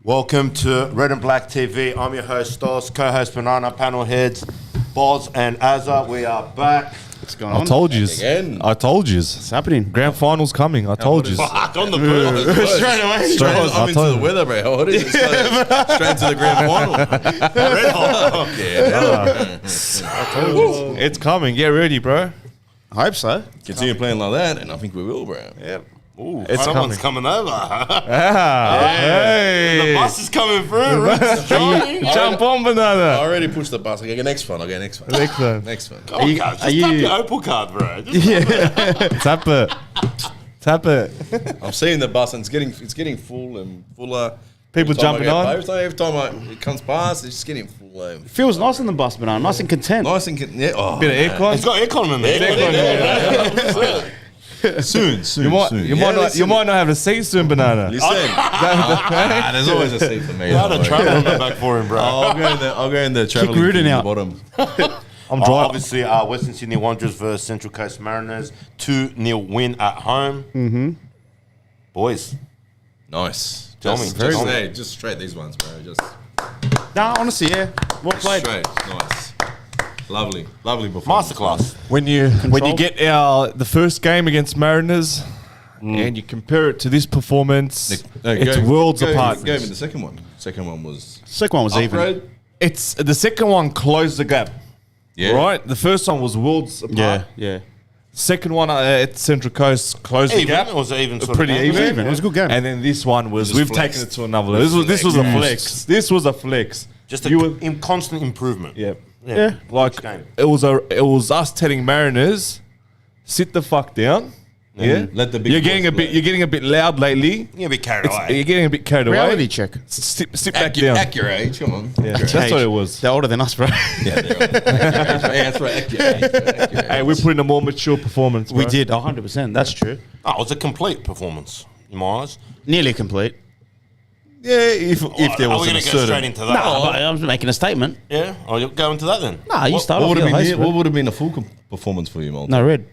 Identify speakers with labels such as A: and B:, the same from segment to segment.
A: Welcome to Red and Black TV. I'm your host, Stos, co-host Banana, panel heads, Boz and Azza. We are back.
B: What's going on?
C: I told you.
D: Again.
C: I told you.
B: What's happening?
C: Grand final's coming. I told you.
A: Fuck, on the booth. Straight away.
D: I'm into the weather, bro. What is it? Straight to the grand final. Red hot. Yeah.
C: It's coming. Get ready, bro.
B: I hope so.
D: Continue playing like that, and I think we will, bro.
A: Yeah. Ooh,
C: It's
A: someone's coming over.
C: Hey.
A: The bus is coming through. Root's joining.
C: Jump on,
D: I
C: Banana.
D: already pushed the bus. I get next one.
C: Next one.
D: Next one.
A: Come on, guys. Just tap your Opal card, bro.
C: Tap it. Tap it.
D: I'm seeing the bus, and it's getting full and fuller.
C: People
D: Every time
C: jumping
D: I go-
C: on.
D: Every time it comes past, it's just getting full.
B: Feels nice on the bus, Banana. Nice and content.
D: Nice and yeah. Oh,
C: Bit of aircon.
A: It's got aircon in there.
D: soon.
C: You might not have a seat soon, Banana.
D: Listen, there's always a seat for me.
A: I had a travel on the back for him, bro.
D: I'll go in the traveling
B: Rudin
D: thing at
B: out.
D: the bottom.
C: I'm driving.
A: Obviously, Western Sydney Wanderers versus Central Coast Mariners. 2-0 win at home. Mm-hmm. Boys.
D: Nice.
A: Tell me.
D: Just straight these ones, bro. Just
B: Nah, honestly, yeah. Well played.
D: straight. Nice. Lovely performance.
A: Masterclass.
C: When you get the first game against Mariners and you compare it to this performance, it's worlds apart.
D: Go with the second one. Second one was
B: Second one was even.
D: upgrade.
C: It's the second one closed the gap.
D: Yeah.
C: Right? The first one was worlds apart.
B: Yeah.
C: Second one at Central Coast closed the
A: Even.
C: gap.
A: It was an even sort
C: Pretty
A: of game.
C: even.
B: It was a good game.
C: And then this one was
D: Just
C: we've
D: flexed.
C: taken it to another level. This was a flex. This was a flex.
A: Just
C: You
A: a constant improvement.
C: Yeah.
B: Yeah.
C: Like
A: Each game.
C: it was us telling Mariners, sit the fuck down. Yeah.
D: Let the big
C: You're
D: boys
C: getting a bit loud lately.
A: You're a bit carried away.
C: You're getting a bit carried
B: Reality
C: away.
B: check.
C: Sit back down.
D: Accurate age. Come on.
C: Yeah, that's what it was.
B: They're older than us, bro.
D: Yeah, that's right. Accurate.
C: Hey, we're putting a more mature performance.
B: We
C: bro.
B: did, 100%. That's true.
A: Oh, it was a complete performance in my eyes.
B: Nearly complete.
C: Yeah, if there
A: Are
C: was
A: we
C: a
A: going to go straight
C: certain.
A: into that?
B: Nah, but I'm making a statement.
A: Yeah? Oh, you'll go into that then?
B: Nah, you start
D: What
B: off.
D: would have been a full performance for you, Malta?
B: No, red.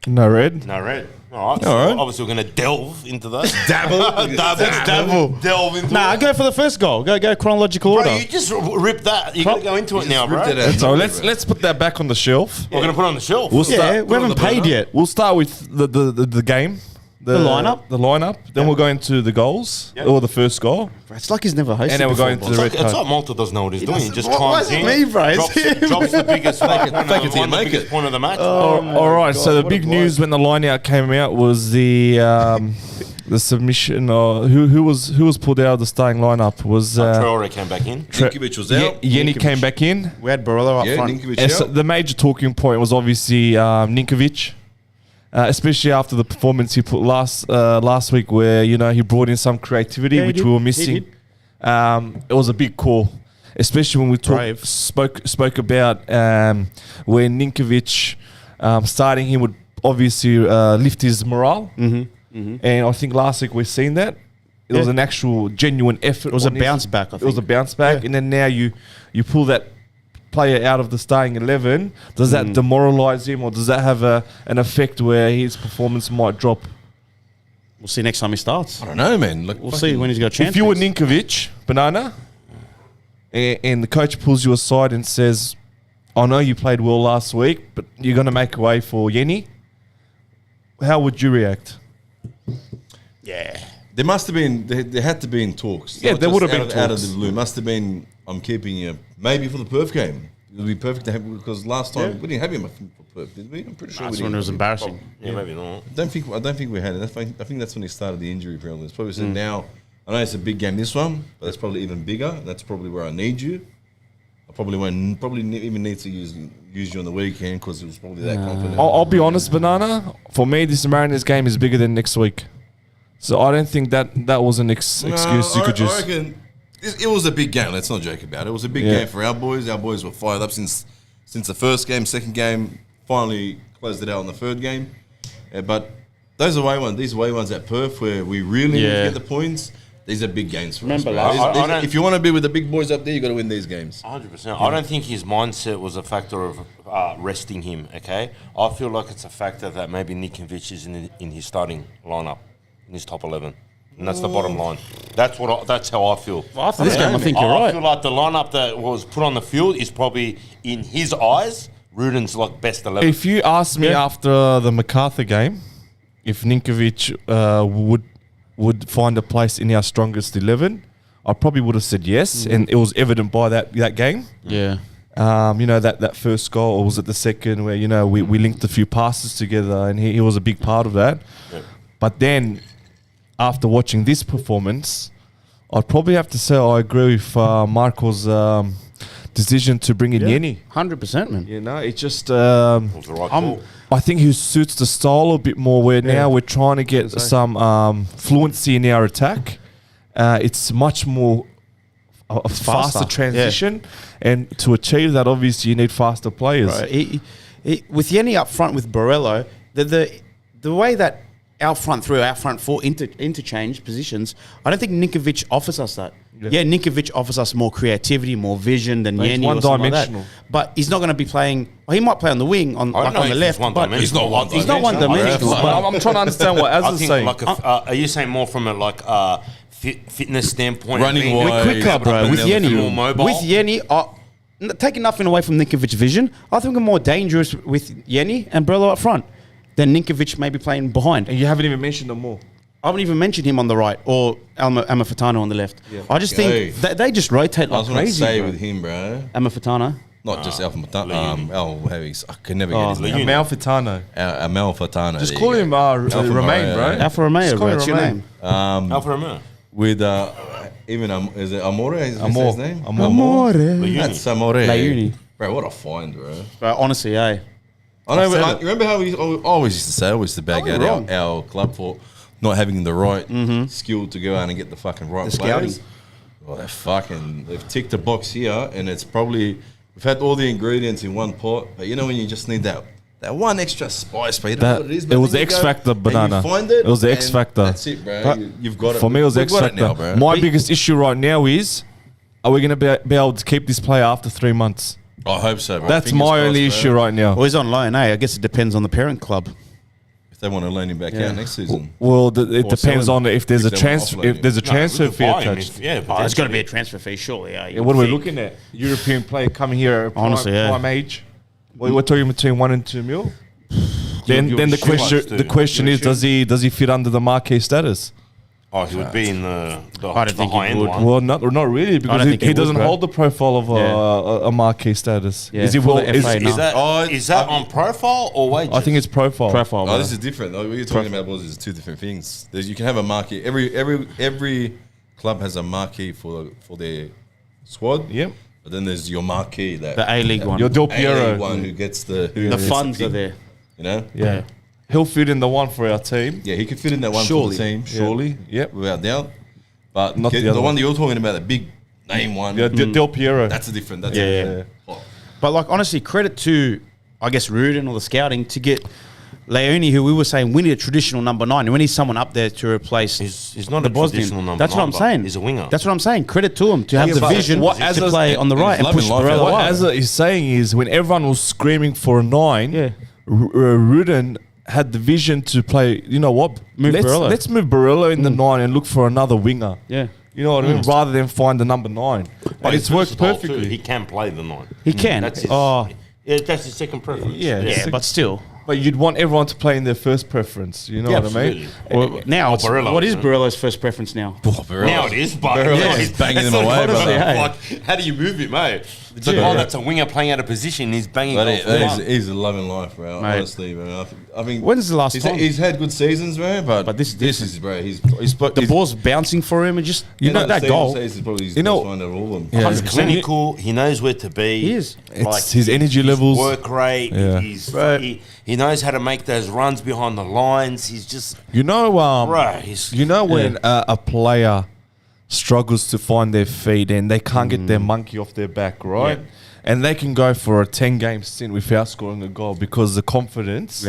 C: No red.
A: No, red. All right.
D: All right.
A: Obviously, we're going to delve into that.
C: Dabble.
A: Delve into
B: Nah,
A: it.
B: go for the first goal. Go chronological
A: Bro,
B: order.
A: you just ripped that. You're going to go into it now, bro.
D: ripped it out.
C: So let's put that back on the shelf.
A: We're going to put it on the shelf.
C: We'll
B: Yeah,
C: start.
B: we haven't
A: on the
B: paid
A: burner.
B: yet.
C: We'll start with the game.
B: The lineup?
C: The lineup. Then we'll go into the goals or the first goal.
B: It's like he's never hosted
C: And then we're
B: before,
C: going to
B: boss.
C: the
A: It's
C: red
A: like
C: card.
A: Malta doesn't know what he's doing. He just
B: Why
A: chimes
B: is it
A: in.
B: me, bro?
A: Drops the biggest point of
D: fake it till you
A: the
D: make
A: biggest
D: it.
A: point of the match.
C: All right. So the
B: what a
C: big news when the line out came out was the submission. Who was pulled out of the starting lineup was
A: Traore came back in.
D: Ninkovic was out.
C: Yenny came back in.
B: We had Barolo up
D: Yeah,
B: front.
D: Ninkovic
C: And so
D: out.
C: the major talking point was obviously Ninkovic, especially after the performance he put last week, where he brought in some creativity,
B: Yeah, he
C: which
B: did.
C: we were
B: He
C: missing.
B: did.
C: It was a big call, especially when we
B: Brave.
C: spoke about where Ninkovic starting him would obviously lift his morale, and I think last week we've seen that. It was
B: Yeah.
C: an actual genuine effort.
B: It was a
C: on his-
B: bounce back, I
C: It was a
B: think.
C: bounce back, and then now you pull that player out of the starting 11. Does that demoralize him, or does that have an effect where his performance might drop?
B: We'll see next time he starts.
D: I don't know, man. Look,
B: We'll see when he's got a chance.
C: If you were Ninkovic, Banana, and the coach pulls you aside and says, "I know you played well last week, but you're going to make a way for Yenny," how would you react?
B: Yeah.
D: There must have been. There had to be in talks.
C: Yeah,
D: Not
C: there
D: just
C: would have been
D: out of
C: talks.
D: the blue. Must have been. I'm keeping you maybe for the Perth game. It would be perfect to have because last time we didn't have him for Perth, did we? I'm pretty sure
B: That's
D: we
B: when
D: didn't.
B: it was embarrassing.
A: Yeah, maybe not.
D: I don't think we had it. I think that's when he started the injury problem. It's probably said now. I know it's a big game, this one, but it's probably even bigger. That's probably where I need you. I probably won't. Even need to use you on the weekend because it was probably that confident.
C: I'll be honest, Banana. For me, this Mariners game is bigger than next week, so I don't think that was an excuse you could
D: I
C: just.
D: reckon it was a big game. Let's not joke about it. It was a big game for our boys. Our boys were fired up since the first game, second game. Finally closed it out on the third game. But those away ones, these away ones at Perth, where we really need to get the points. These are big games for
B: Remember
D: us. bro.
B: last-
D: If you want to be with the big boys up there, you got to win these games.
A: 100%. I don't think his mindset was a factor of resting him, okay? I feel like it's a factor that maybe Ninkovic is in his starting lineup, in his top 11. And that's the bottom line. That's how I feel.
B: Well, after this game, I think you're
A: I
B: right.
A: feel like the lineup that was put on the field is probably, in his eyes, Ruden's like best 11.
C: If you asked me after the MacArthur game, if Ninkovic would find a place in our strongest 11, I probably would have said yes, and it was evident by that game.
B: Yeah.
C: That first goal, or was it the second, where we linked a few passes together, and he was a big part of that.
A: Yeah.
C: But then, after watching this performance, I'd probably have to say I agree with Marco's decision to bring in Yenny.
B: 100%, man.
C: It's just.
A: It was the right call.
C: I think he suits the style a bit more. Where now we're trying to get some fluency in our attack. It's much more a faster transition, and to achieve that, obviously, you need faster players.
B: Right. With Yenny up front with Borello, the way that our front four interchange positions, I don't think Ninkovic offers us that. Yeah, Ninkovic offers us more creativity, more vision than
C: He's
B: Yenny or something like that.
C: one-dimensional.
B: But he's not going to be playing. Well, he might play on the wing, on the left. But
D: He's not one.
B: he's not one-dimensional.
C: But I'm trying to understand what Az
A: I
C: is
A: think,
C: saying.
A: are you saying more from a fitness standpoint?
D: Running
A: being
D: wide.
A: quicker,
B: Quicker, bro. With
A: More
B: Yenny,
A: mobile?
B: taking nothing away from Ninkovic's vision, I think we're more dangerous with Yenny and Borello up front than Ninkovic maybe playing behind.
C: And you haven't even mentioned them more.
B: I haven't even mentioned him on the right or Amafitano on the left.
C: Yeah.
B: I just think they just rotate
D: I
B: like
D: was going to
B: crazy.
D: say
B: bro.
D: with him, bro.
B: Amafitano.
D: Not just Alpha Matano. I can never get his name.
C: Amel Fitano.
D: Amel Fatano.
C: Just call him Romain, bro.
B: Alfa Romeo,
C: Just call
B: bro.
C: him
B: That's your
C: Romain.
B: name.
A: Alfa Romeo.
D: With even is it Amore? Is that his name?
B: Amore.
D: That's Amore.
B: Layuni.
D: Bro, what a find, bro.
B: But honestly,
D: I know. But remember how we always used to say, always to bag out
B: wrong.
D: our club for not having the right skill to go out and get the fucking right
B: The
D: players.
B: scouting.
D: Well, they've ticked a box here, and it's probably we've had all the ingredients in one pot. But when you just need that one extra spice, but you don't know what it is.
C: It
D: but
C: was
D: then
C: the
D: you
C: X
D: go
C: factor,
D: and
C: banana.
D: You find it.
C: It was the
D: and
C: X factor.
D: That's it, bro.
C: But
D: You've got it.
C: For me, it was
D: We've
C: X
D: got it
C: factor.
D: now, bro.
C: My biggest issue right now is, are we going to be able to keep this player after 3 months?
D: I hope so, bro.
C: That's
D: Fingers
C: my
D: crossed,
C: only
D: bro.
C: issue right now.
B: Well, he's on loan, I guess it depends on the parent club.
D: If they want to loan him back out next season.
C: Well, it depends
B: selling.
C: on if there's a
D: If they want
C: transfer.
D: offload
C: If there's a transfer fee attached.
B: There's got to be a transfer fee, surely.
C: Yeah, what are we looking at? European player coming here at
B: Honestly,
C: prime age. We're talking between 1 and 2 mil. Then the question is, does he fit under the marquee status?
A: Oh, he would be in the
B: I don't think he
A: high end
B: would.
A: one.
C: Well, not really, because
B: don't think
C: he
B: he would,
C: doesn't
B: bro.
C: hold the profile of a marquee status.
B: Yeah,
C: Is he
B: for
C: well?
B: the
C: Is,
B: FA,
C: is
B: no.
C: that?
A: Is that on profile or wages?
C: I think it's profile.
B: Profile, bro.
D: Oh, this is different. What you're talking about, boys, is two different things. You can have a marquee. Every club has a marquee for their squad.
C: Yep.
D: But then there's your marquee, that
B: The A-League one.
C: Your Del
D: A-League
C: Piero.
D: one who gets the
B: funds
D: pick,
B: are there.
D: You know.
C: Yeah. He'll fit in the one for our team.
D: Yeah, he could fit in that one
B: Surely.
D: for the team, surely.
C: Yep.
D: Without doubt. But
C: Not
D: the,
C: the other
D: one
C: one.
D: that you're talking about, the big name one.
C: Yeah, Del Piero.
D: That's a different. That's
B: Yeah,
D: a
B: yeah.
D: different. Oh.
B: But like honestly, credit to I guess Rudin or the scouting to get Leone, who we were saying we need a traditional number 9, and we need someone up there to replace.
A: He's not
B: the
A: a
B: Bosnian.
A: traditional number
B: That's what
A: 9,
B: I'm
A: but
B: saying.
A: He's a winger.
B: That's what I'm saying. Credit to him to have the
C: but
B: vision
C: what
B: to
C: Azza's-
B: play on the right and
D: loving
B: push
D: life,
B: Borello
C: What
B: up.
C: Azza is saying is, when everyone was screaming for a 9,
B: Yeah.
C: Rudin had the vision to play. You know what?
B: Move Borello.
C: Let's move Borello in the 9 and look for another winger.
B: Yeah.
C: You know what I mean? Rather than find the number 9.
A: But
C: And it's
A: he's
C: worked
A: versatile too.
C: perfectly.
A: He can play the 9.
B: He can.
A: That's his, that's his second preference.
B: Yeah, but still.
C: But you'd want everyone to play in their first preference. You know
A: Yeah,
C: what I mean?
A: absolutely.
B: Well, now, it's,
A: Borello,
B: what is
A: isn't it?
B: Borello's first preference now?
A: Now it is, but
D: He's banging
A: it's
D: them
A: like,
D: away,
A: honestly,
D: brother.
A: like, how do you move him, mate? It's a guy that's a winger playing out of position. He's banging
D: But
A: goals for fun.
D: he's a loving life, bro.
B: Mate.
D: Honestly, bro. I think
B: When's the last
D: he's,
B: time?
D: he's had good seasons, bro. But
B: this
D: is, bro. He's
B: The ball's bouncing for him and just that goal.
D: Is probably his
C: You know-
D: best one of all of them.
C: Yeah.
A: He's clinical. He knows where to be.
B: He is.
C: It's his energy levels.
A: Work rate.
C: Yeah.
A: He knows how to make those runs behind the lines. He's just
C: You know,
A: he's
C: when a player struggles to find their feet and they can't get their monkey off their back, right?
A: Yeah.
C: And they can go for a 10-game stint without scoring a goal because the confidence,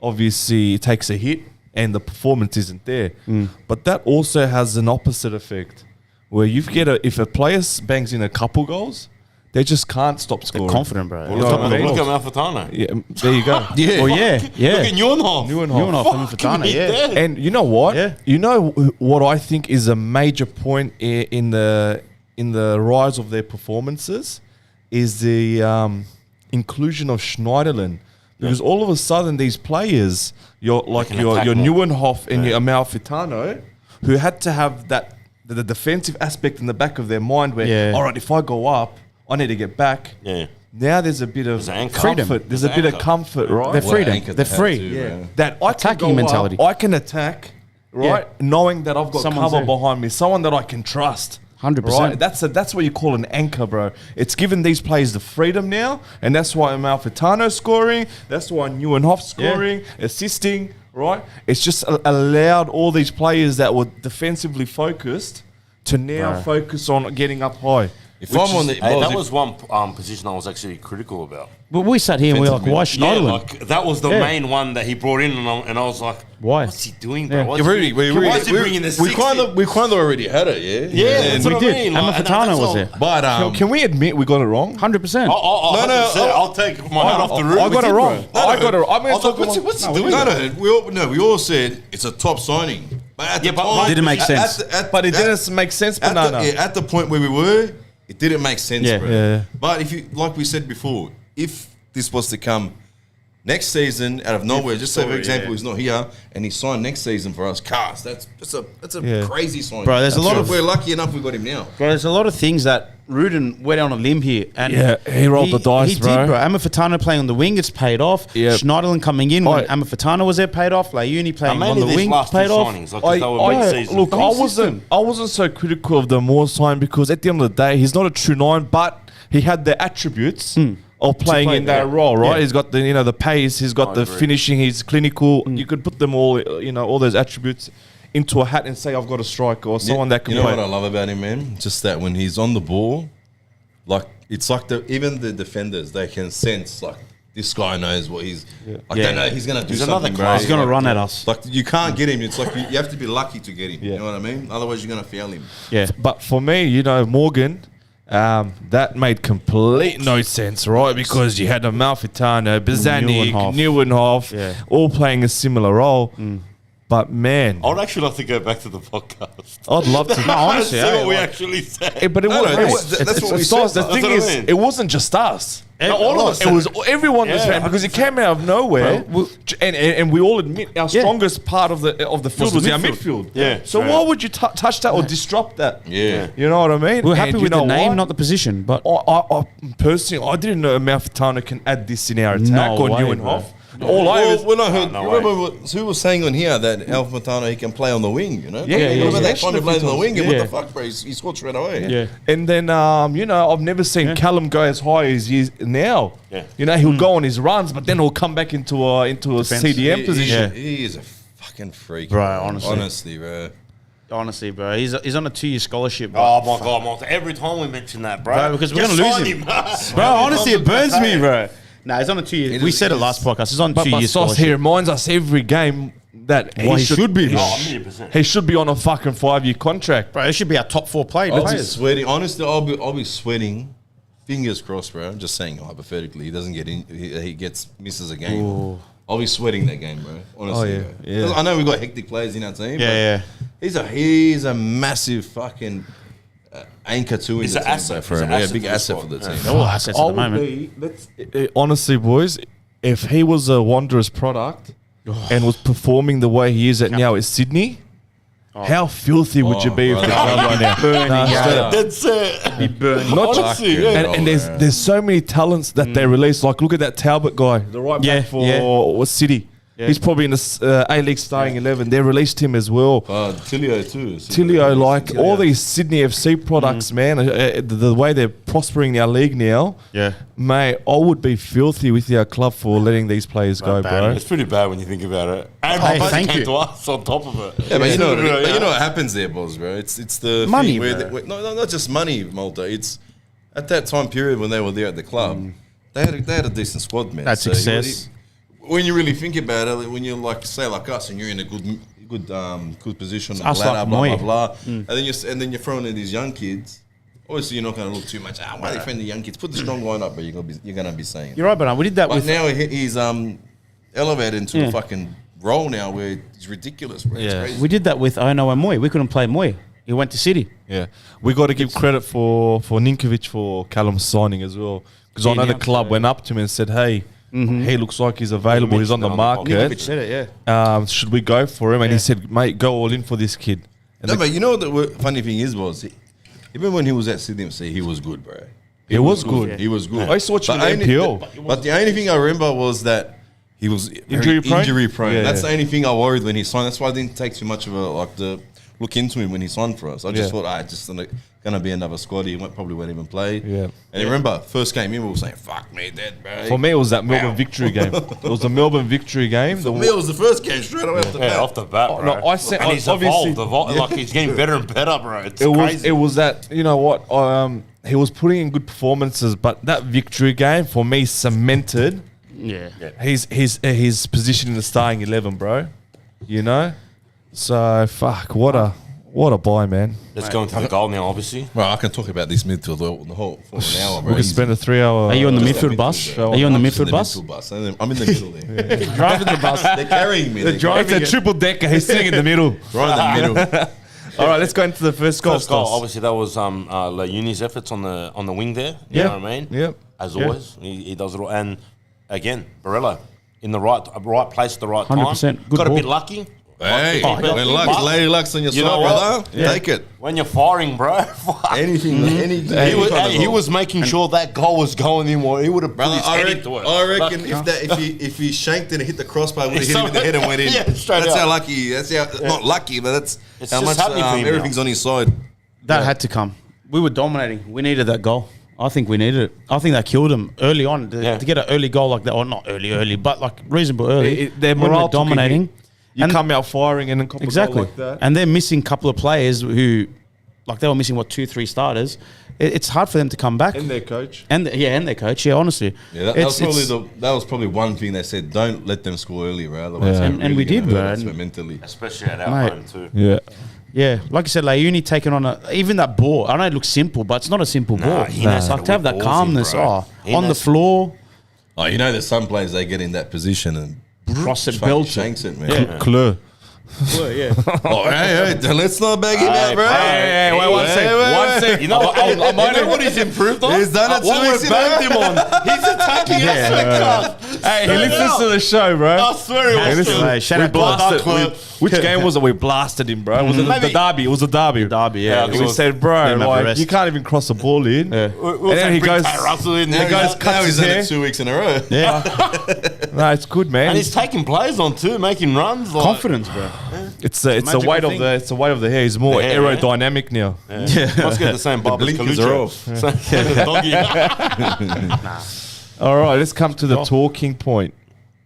C: obviously, takes a hit and the performance isn't there. But that also has an opposite effect, where if a player bangs in a couple goals, They just can't stop scoring.
B: Confident, bro.
A: Look at Malfitano.
C: Yeah, there you go.
B: Yeah. Well, yeah.
A: Look at Newhoff.
B: Newhoff and Fofana, yeah.
C: And you know what?
B: Yeah.
C: You know what I think is a major point in the rise of their performances is the inclusion of Schneiderlin. Because all of a sudden these players, your Newhoff and your Malfitano, who had to have the defensive aspect in the back of their mind where, all right, if I go up, I need to get back.
A: Yeah.
C: Now there's a bit of
B: freedom.
C: comfort. There's a bit of comfort, right?
B: They're freedom. They're free.
C: That I
B: Attacking
C: can go
B: mentality.
C: up, I can attack, right? Knowing that I've got
B: Someone's
C: cover
B: there.
C: behind me, someone that I can trust.
B: 100%.
C: Right? That's what you call an anchor, bro. It's given these players the freedom now, and that's why Malfitano's scoring. That's why Newhoff scoring, assisting. Right? It's just allowed all these players that were defensively focused to now focus on getting up high.
D: If I'm on the,
A: that was one position I was actually critical about.
B: But we sat here and we were like, why Schneiderlin?
A: Yeah, like, that was the main one that he brought in, and I was like,
B: why?
A: What's he doing, bro?
B: Yeah.
A: Why is he bringing the
D: we
A: 60?
D: kind of already had it, yeah.
A: Yeah, that's what I mean.
B: And Fofana was there.
D: But
C: Can we admit we got it wrong?
B: 100%.
A: I'll take my hat off the roof.
C: I got it wrong. I got it wrong. I'm
D: I was like,
C: talking
D: what's he doing? We all said it's a top signing. But at the time,
B: didn't make sense.
C: But it didn't make sense, Banana.
D: At the point where we were, it didn't make sense,
B: Yeah.
D: bro.
C: Yeah.
D: But if you, like we said before, if this was to come next season out of nowhere, just say for example he's not here and he signed next season for us, that's a crazy sign,
B: Bro, there's a lot of-
D: we're lucky enough we got him now.
B: Bro, there's a lot of things that Rudin went on a limb here. And
C: he rolled the dice,
B: he
C: bro.
B: did, bro. Amafitano playing on the wing, it's paid off.
C: Yep.
B: Schneiderlin coming in when Amafitano was there, paid off. Layuni playing on the wing, paid off.
A: Signings, like, they were mid-season.
C: Look, I wasn't so critical of the Moore sign because at the end of the day, he's not a true 9, but he had the attributes of playing
B: play
C: in that
B: there.
C: role, right?
B: Yeah.
C: He's got the pace, he's got the finishing, he's clinical. You could put them all, all those attributes into a hat and say, I've got a striker or someone that can
D: You know
C: play.
D: what I love about him, man? Just that when he's on the ball, like it's like even the defenders, they can sense like this guy knows what he's like. They know he's gonna do something, bro.
B: He's going to run at us.
D: Like you can't get him. It's like you have to be lucky to get him. You know what I mean? Otherwise, you're gonna fail him.
B: Yeah.
C: But for me, Morgan, that made complete no sense, right? Because you had a Malfitano, Bazanic, Newhoff, all playing a similar role. But man,
A: I would actually like to go back to the podcast.
C: I'd love to.
B: No, honestly,
A: see
B: I-
A: what we actually said.
C: But it
D: No,
C: wasn't.
D: that's what we said.
C: The thing
A: That's what I
C: is,
A: mean.
C: it wasn't just us.
A: all of us.
C: It was everyone was
A: Yeah.
C: because it came out of nowhere, and we all admit our strongest part of the field was our midfield.
A: Yeah,
C: So
A: straight
C: why
A: up.
C: would you touch that or disrupt that?
D: Yeah.
C: You know what I mean?
B: We're happy
C: And
B: with
C: you
B: the
C: know
B: name,
C: what?
B: not the position. But
C: I personally, I didn't know Malfitano can add this in our attack
B: No
C: or
B: way,
C: Newhoff.
B: bro.
C: All I was,
D: when I heard,
A: No
D: you remember who was saying on here that Malfitano he can play on the wing, you know?
C: Yeah,
D: Remember
C: yeah.
D: that time he played on the wing? And
B: Yeah.
D: what the fuck, bro? He scored straight away.
B: yeah.
C: and then I've never seen Callum go as high as he is now.
A: Yeah.
C: He'll go on his runs, but then he'll come back into a CDM position.
D: He is a fucking freak,
B: Bro,
D: man.
B: honestly.
D: Honestly, bro.
B: Honestly, bro. He's on a 2-year scholarship. Bro.
A: Oh my god, Monty. Every time we mention that, bro.
B: Bro, because we're
A: Just
B: gonna lose
A: sign
B: him. Bro, honestly, it burns me, bro. Nah, he's on a 2-year. We said it last podcast. He's on a
C: But
B: 2-year
C: Sauce
B: scholarship.
C: here reminds us every game that
B: Well, he should be.
A: Oh,
B: bro.
A: 100%.
C: he should be on a fucking 5-year contract.
B: Bro, it should be our top 4
D: I'll be
B: players.
D: sweating. Honestly, I'll be sweating. Fingers crossed, bro. I'm just saying hypothetically, he doesn't get in. He misses a game. I'll be sweating that game, bro. Honestly,
C: yeah,
D: bro.
C: yeah.
D: I know we've got hectic players in our team.
B: Yeah,
D: but he's a massive fucking anchor too in
A: He's
D: the
A: an
D: team,
A: asset.
D: bro,
A: He's
D: for
A: an
D: him. Yeah,
A: asset
D: big
A: to the
D: asset
A: squad.
D: for the team.
B: They're all assets at the moment.
C: Honestly, boys, if he was a Wanderers product and was performing the way he is at now at Sydney, how filthy would you be if the club right now? Straight up.
A: That's it.
B: Be burning.
C: Not
A: Honestly,
C: just,
A: yeah.
C: and there's so many talents that they release. Like look at that Talbot guy, the right
B: Yeah,
C: back for City. He's probably in the A-League starting 11. They released him as well.
D: Tilio too.
C: Tilio, like all these Sydney FC products, man, the way they're prospering our league now,
B: Yeah.
C: mate, I would be filthy with our club for letting these players go,
B: bad.
C: bro.
A: It's pretty bad when you think about it. And
B: Hey,
A: the budget
B: thank
A: came
B: you.
A: to us on top of it.
D: Yeah, but you know,
A: Yeah.
D: you know what happens there, boss, bro. It's the
B: Money,
D: thing where
B: bro.
D: no, not just money, Malta. It's at that time period when they were there at the club, they had a decent squad, man.
B: That's success.
D: When you really think about it, when you're like say like us, and you're in a good position,
B: us
D: ladder,
B: like
D: blah
B: Moy.
D: blah blah, and then you're throwing in these young kids Obviously, you're not going to look too much. Why defend the young kids? Put the strong line up, but you're gonna be saying.
B: You're right, but we did that
D: But
B: with
D: now he's elevated into a fucking role now where he's ridiculous, bro. It's crazy.
B: we did that with Ono and Moy. We couldn't play Moy. He went to City.
C: Yeah, we got to give credit for Ninkovic for Callum's signing as well, because I know the club went up to him and said, "Hey, he looks like he's available. He's on the market.
B: Ninkovic said it, yeah.
C: Should we go for him?" And he said, "Mate, go all in for this kid." And
D: No, but you know what the funny thing was, even when he was at Sydney FC, he was good, bro.
C: He was good.
D: He was good.
C: I used to watch him in the NPL.
D: But the only thing I remember was that he was
C: Injury prone?
D: Injury prone.
C: Yeah,
D: That's
C: yeah.
D: the only thing I worried when he signed. That's why I didn't take too much of the look into him when he signed for us. I just thought, just gonna be another squad. He probably won't even play.
C: Yeah.
D: And remember, first game in, we were saying, "Fuck me, dead, bro."
C: For me, it was that Melbourne victory game. It was the Melbourne victory game.
D: For me, it was the first game straight away off the bat.
A: off the bat, bro.
C: No, I said-
A: and he's
C: obviously-
A: evolved. Like he's getting better and better, bro. It's
C: It
A: crazy.
C: was that, you know what, he was putting in good performances, but that victory game for me cemented his position in the starting 11, bro. You know, so fuck, what a buy, man.
A: Let's go into the goal now, obviously.
D: Well, I can talk about this midfield the whole for an hour, bro.
C: We could spend a 3 hour.
B: Are you on the
D: Just
B: midfield
D: that
B: bus?
D: midfield,
C: bro.
B: Are you on the
D: I'm just in
B: midfield bus?
D: I'm in the middle there.
B: Driving the bus.
D: They're carrying me.
C: It's a triple decker. He's sitting in the middle.
D: Right in the middle.
C: All right, let's go into the first goal.
A: First goal, obviously, that was Leuni's efforts on the wing there. You know what I mean?
C: Yep.
A: As always, he does it all. And again, Barella in the right place at the right time.
B: 100%. Good
A: Got a
B: ball.
A: bit lucky.
D: Hey,
A: But-
D: when Lady Luck's on your
A: You
D: side,
A: know what?
D: brother, take it.
A: When you're firing, bro, fuck.
D: Anything,
A: He was making sure that goal was going in. He would have put
D: Brother,
A: his head into it.
D: I reckon if he shanked it and hit the crossbar, would have hit him in the head and went in.
A: Yeah, straight
D: That's
A: out.
D: how lucky. That's how not lucky, but that's
A: It's
D: how
A: just
D: much
A: happening for him now.
D: everything's on his side.
B: That had to come. We were dominating. We needed that goal. I think we needed it. I think that killed him early on to get an early goal like that. Or not early, but like reasonable early.
C: Their
B: when
C: morale
B: we're dominating.
C: You
B: And-
C: come out firing and then cop a goal
B: Exactly.
C: like that.
B: And they're missing a couple of players who, like they were missing, 2-3 starters. It's hard for them to come back.
C: And their coach.
B: And their coach, honestly.
D: Yeah, that was probably one thing they said. Don't let them score early, bro. Otherwise,
C: Yeah.
D: they're
B: And we
D: really
B: did,
D: gonna
B: bro.
D: hurt us mentally.
A: Especially at our
B: Mate.
A: home, too.
C: Yeah.
B: Yeah, like I said, Leuni taking on even that ball. I know it looks simple, but it's not a simple ball.
A: he knows how
B: Like
A: to
B: to have
A: whip
B: that
A: balls in,
B: calmness,
A: bro. He
B: on the
A: knows-
B: floor,
D: Oh, you know, there's some players they get in that position and
B: cross it,
D: fucking
B: belt
D: shanks it, man.
B: Yeah.
C: Kleur.
B: Yeah.
D: Oh, hey, let's not bag him out, bro.
C: Hey, wait, one sec. One sec.
A: You know what? You know what he's improved on?
D: He's done it
A: What
D: 2
A: we've
D: weeks in a
A: bagged
D: row.
A: him on. He's attacking us.
C: Hey, he listens to the show, bro.
A: I swear he
C: Hey,
A: was.
C: listen,
B: Hey, shout
C: we
B: out to
C: blasted.
A: Kleur.
C: Which game was it? We blasted him, bro. Was it the
A: Maybe-
C: derby? It was a derby.
B: Derby, yeah.
A: Yeah,
C: And
A: it
C: we
A: was-
C: said, bro,
B: Didn't have the
C: like,
B: rest.
C: you can't even cross the ball in.
B: Yeah.
A: We'll
C: And then
A: say
C: he
A: bring
C: goes-
A: Tay Russell in.
D: Now
A: Now
C: guys
D: he's
C: cuts his
D: done
C: hair.
D: it 2 weeks in a row.
B: Yeah.
C: No, it's good, man.
A: And he's taking plays on too, making runs. Like,
B: Confidence, bro.
C: It's the
B: magical
C: weight of
B: thing.
C: the weight of the hair. He's more
A: The hair, yeah.
C: aerodynamic now.
A: Must get the same bob as
D: blinkers are off.
A: Doggy.
C: All right, let's come to the talking point.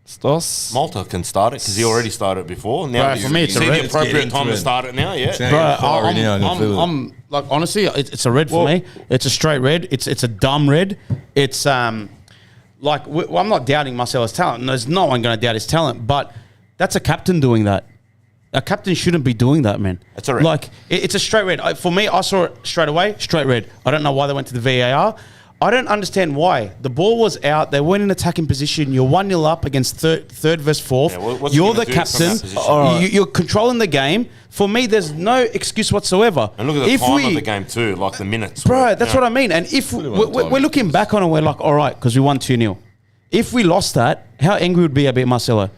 C: Stos.
A: Malta can start it because he already started it before. Now
B: Right, for me, it's a
A: see
B: red.
A: the appropriate
D: Let's get
A: time
D: into
A: to
D: it.
A: start it now. Yeah.
B: Bro,
D: Fiery now, I can feel it.
B: I'm like honestly, it's a red for me. It's a straight red. It's a dumb red. It's I'm not doubting Marcelo's talent. There's no one going to doubt his talent, but that's a captain doing that. A captain shouldn't be doing that, man.
A: It's a red.
B: Like it's a straight red. For me, I saw it straight away. Straight red. I don't know why they went to the VAR. I don't understand why. The ball was out. They weren't in attacking position. You're 1-0 up against third versus fourth.
A: Yeah, what's he
B: You're
A: gonna
B: the
A: do from
B: captain.
A: that position?
B: You're controlling the game. For me, there's no excuse whatsoever.
A: And look at the time of the game too, like the minutes.
B: Bro, that's what I mean. And if we're looking back on it, we're like, all right, because we won 2-0. If we lost that, how angry would we be about Marcelo?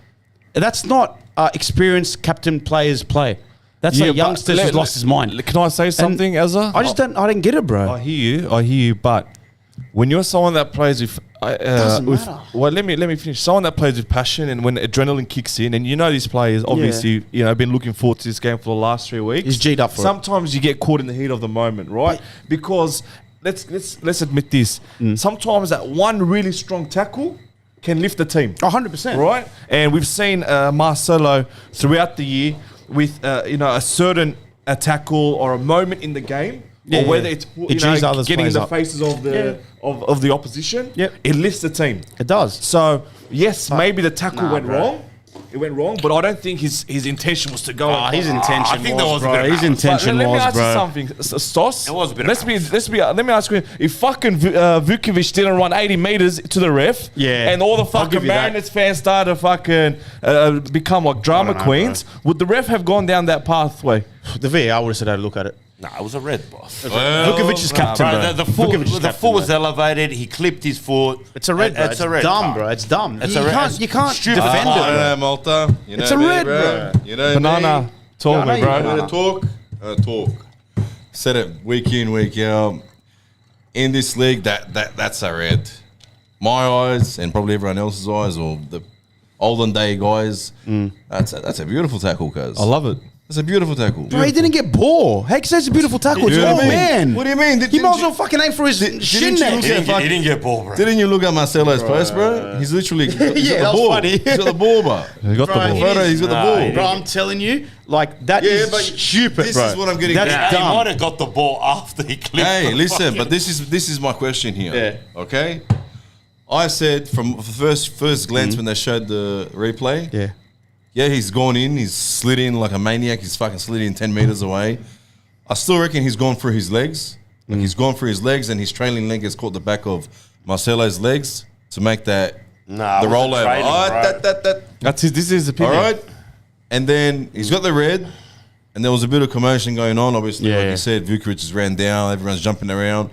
B: That's not experienced captain players play. That's
C: Yeah,
B: like
C: but
B: youngsters who's lost his mind.
C: Can I say something, Ezra?
B: I didn't get it, bro.
C: I hear you, but when you're someone that plays with,
B: Doesn't matter.
C: well, let me finish. Someone that plays with passion, and when adrenaline kicks in, and you know these players obviously, been looking forward to this game for the last 3 weeks.
B: He's G'd up for it.
C: Sometimes you get caught in the heat of the moment, right? Because let's admit this. Sometimes that one really strong tackle can lift the team.
B: 100%.
C: Right? And we've seen Marcelo throughout the year with a certain tackle or a moment in the game,
B: Yeah,
C: or whether
B: yeah.
C: it's
B: It G's others
C: getting in
B: players
C: the
B: up.
C: faces of the of the opposition.
B: Yep.
C: It lifts the team.
B: It does.
C: So yes, maybe the tackle went
B: bro.
C: wrong, It went wrong, but I don't think his intention was to go.
B: His intention
A: I think there was a bit of
B: His intention
C: Let me
B: was,
C: ask you
B: bro.
C: something, Stos.
A: It was a bit
C: Let me ask you. If fucking Vukovic didn't run 80 meters to the ref,
B: Yeah.
C: and all the
B: I'll
C: fucking
B: give you that.
C: Mariners fans started fucking become like drama
B: don't know,
C: queens, would the ref have gone down that pathway?
B: The VAR would have said, "Hey, look at it."
A: Nah, it was a red, boss.
B: Vukovic is captain, bro.
A: Bro, the foot was elevated. He clipped his foot.
B: It's a red, bro. It's
A: a red
B: dumb,
A: card.
B: bro. It's dumb.
A: It's
B: you
A: a red-
B: can't, you can't
A: stupid.
B: defend
D: I
B: it, bro.
D: know, Malta. You know
B: It's a
D: me,
B: red,
D: bro. You know
C: Banana,
D: me.
C: told
B: Yeah, I
C: me,
B: know you
C: bro.
B: do.
D: I'm gonna talk. Said it week in, week out. In this league, that's a red. My eyes and probably everyone else's eyes, or the olden day guys. That's a beautiful tackle, cuz.
C: I love it.
D: It's a beautiful tackle.
B: Bro, he didn't get ball. Heck says it's a beautiful tackle. It's
D: You know
B: all
D: what I mean?
B: man.
D: What do you mean?
B: He might as well fucking aim for his shin
D: you
B: neck.
D: look
A: He
D: at
A: didn't, he didn't get ball, bro.
D: Didn't you look at Marcelo's post, bro? He's literally he's
B: Yeah,
D: got the
B: that was
D: ball.
B: funny.
D: He's got the ball, bro.
C: He got the
B: Bro,
C: ball.
B: it
D: Photo,
B: is-
D: he's got the
A: Nah,
D: ball.
A: he
B: Bro, I'm telling you, like, that
D: Yeah,
B: is
D: but
B: stupid,
D: this
B: bro.
D: is what I'm getting
B: That's
D: at.
A: He
B: dumb.
A: might have got the ball after he clipped.
D: Hey,
A: the
D: listen,
A: fucking-
D: but this is my question here.
B: Yeah.
D: Okay. I said from the first glance when they showed the replay.
B: Yeah.
D: Yeah, he's gone in. He's slid in like a maniac. He's fucking slid in 10 meters away. I still reckon he's gone through his legs. Like he's gone through his legs, and his trailing leg has caught the back of Marcelo's legs to make that
A: Nah,
D: the
A: it wasn't
D: rollover.
A: trailing, bro.
C: That's his. This is his
D: All
C: opinion.
D: right. And then he's got the red, and there was a bit of commotion going on. Obviously,
B: Yeah,
D: like
B: yeah.
D: you said, Vukovic just ran down. Everyone's jumping around.